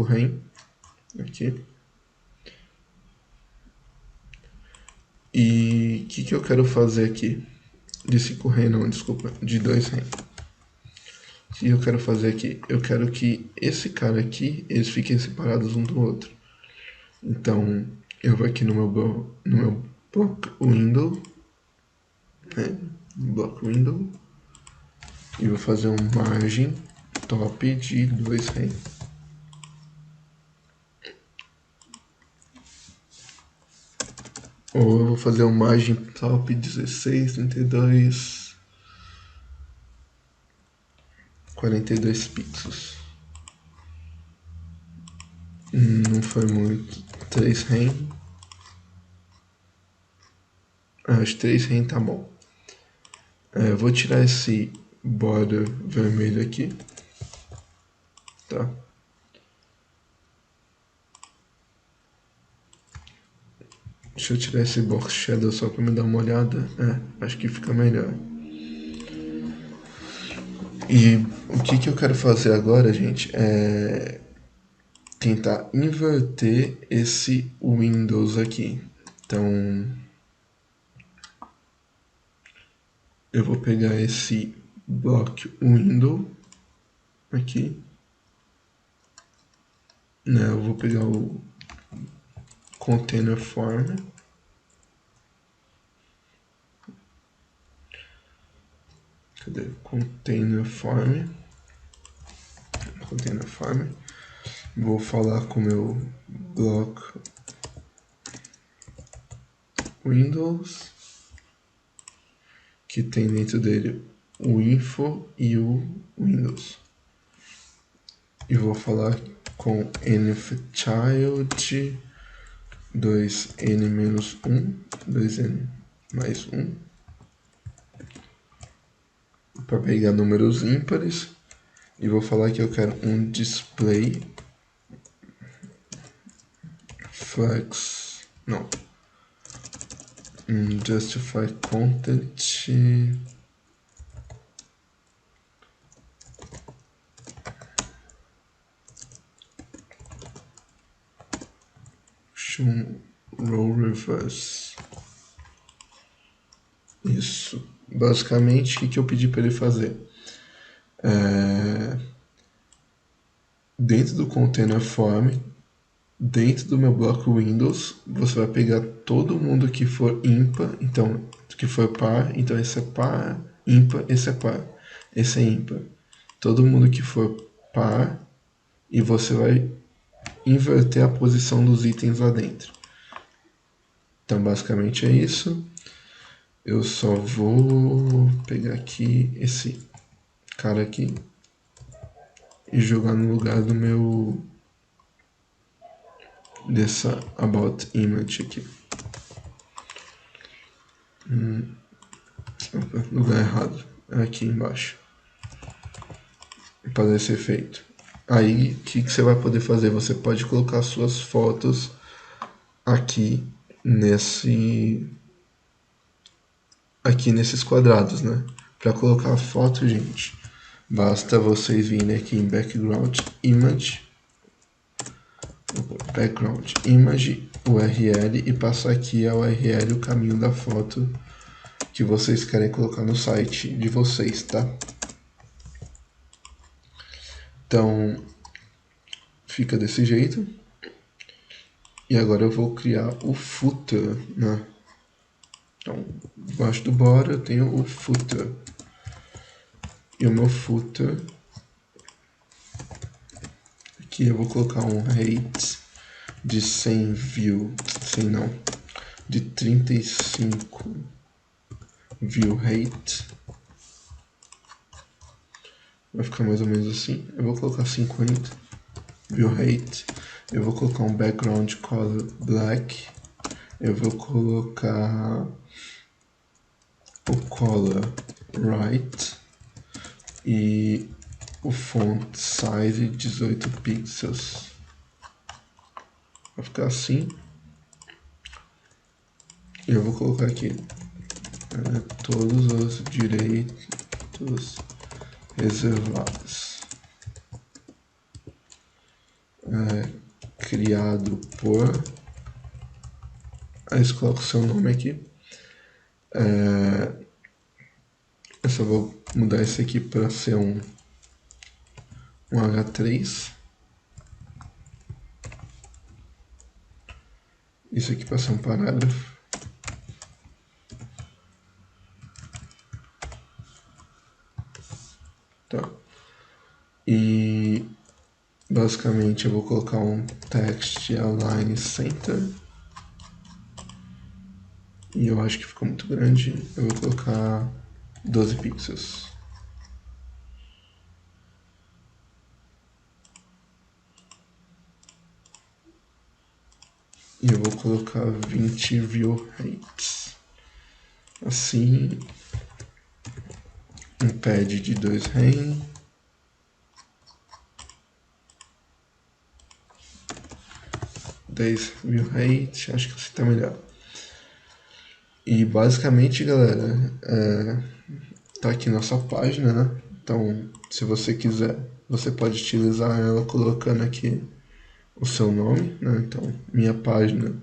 rem aqui. E o que eu quero fazer aqui? De 5 rem não, desculpa, de 2 rem. O que eu quero fazer aqui? Eu quero que esse cara aqui, eles fiquem separados um do outro. Então, eu vou aqui no meu block window, né? Block window, e vou fazer um margem top de 2 rem. Ou eu vou fazer um margem top 16, 32, 42 pixels. Não foi muito. 3 rem. Acho que 3 rem tá bom. Eu vou tirar esse border vermelho aqui. Tá? Deixa eu tirar esse box shadow só para me dar uma olhada. Acho que fica melhor. E o que eu quero fazer agora, gente, é tentar inverter esse Windows aqui. Então, eu vou pegar esse block window aqui, né? Eu vou pegar o container form, cadê? Container form, vou falar com o meu block Windows, que tem dentro dele o info e o Windows. E vou falar com nfchild 2n-1, 2n mais 1, para pegar números ímpares. E vou falar que eu quero um display flex, não, justify content row reverse. Isso. Basicamente, o que eu pedi para ele fazer? Dentro do container form, dentro do meu bloco Windows, você vai pegar todo mundo que for ímpar, então, que for par, então esse é par, ímpar, esse é par, esse é ímpar. Todo mundo que for par, e você vai inverter a posição dos itens lá dentro. Então, basicamente é isso. Eu só vou pegar aqui esse cara aqui e jogar no lugar do meu dessa about image aqui. Lugar errado, é aqui embaixo, para esse efeito. Aí, o que você vai poder fazer? Você pode colocar suas fotos aqui nesses quadrados, né? Para colocar a foto, gente, basta vocês virem aqui em background image URL e passar aqui a URL, o caminho da foto que vocês querem colocar no site de vocês, tá? Então, fica desse jeito. E agora eu vou criar o footer, né? Então, embaixo do body eu tenho o footer. E o meu footer, aqui eu vou colocar um rate de 100 view, 100 não, de 35 view rate. Vai ficar mais ou menos assim. Eu vou colocar 50 view rate. Eu vou colocar um background color black. Eu vou colocar o color right e o font size 18 pixels. Vai ficar assim. E eu vou colocar aqui todos os direitos reservados. Criado por... Aí você coloca o seu nome aqui. Eu só vou mudar esse aqui para ser um H3. Isso aqui para ser um parágrafo. Tá. E basicamente eu vou colocar um text align center. E eu acho que ficou muito grande. Eu vou colocar 12 pixels. E eu vou colocar 20 view rates. Assim. Um pad de 2 rem. View rate. Acho que assim tá melhor. E basicamente, galera, tá aqui nossa página, né? Então, se você quiser, você pode utilizar ela colocando aqui o seu nome, né? Então, minha página.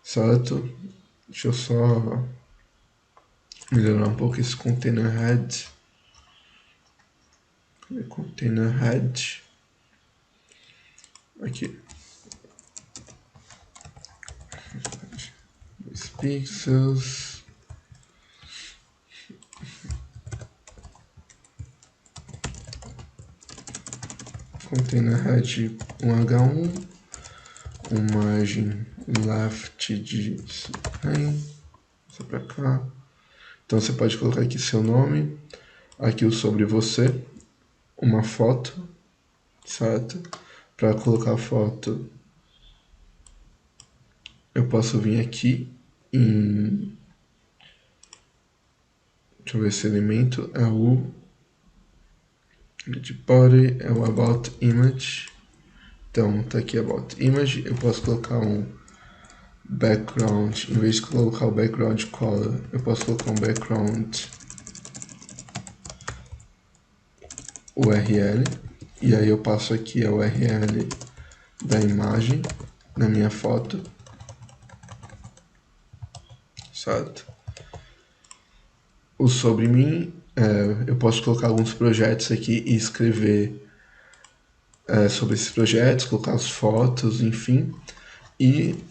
Certo? Deixa eu só melhorar um pouco esse container head. Container head. Aqui. Pixels. Container head 1H1. Margem left de 100. Só pra cá. Então você pode colocar aqui seu nome. Aqui o sobre você. Uma foto. Certo? Para colocar a foto, eu posso vir aqui em... Deixa eu ver esse elemento. É o body, é o about image. Então tá aqui about image. Eu posso colocar um background. Em vez de colocar o background color, eu posso colocar um background URL. E aí eu passo aqui a URL da imagem na minha foto. Certo? O sobre mim, eu posso colocar alguns projetos aqui e escrever sobre esses projetos, colocar as fotos, enfim, e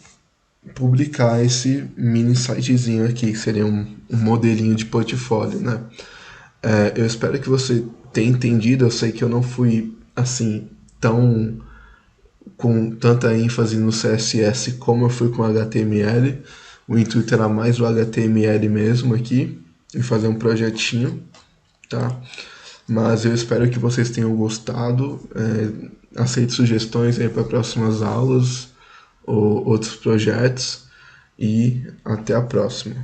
publicar esse mini sitezinho aqui, que seria um modelinho de portfólio, né? Eu espero que você tenha entendido. Eu sei que eu não fui assim tão com tanta ênfase no CSS como eu fui com HTML. O intuito era mais o HTML mesmo aqui, e fazer um projetinho, tá? Mas eu espero que vocês tenham gostado. Aceito sugestões aí para próximas aulas ou outros projetos, e até a próxima.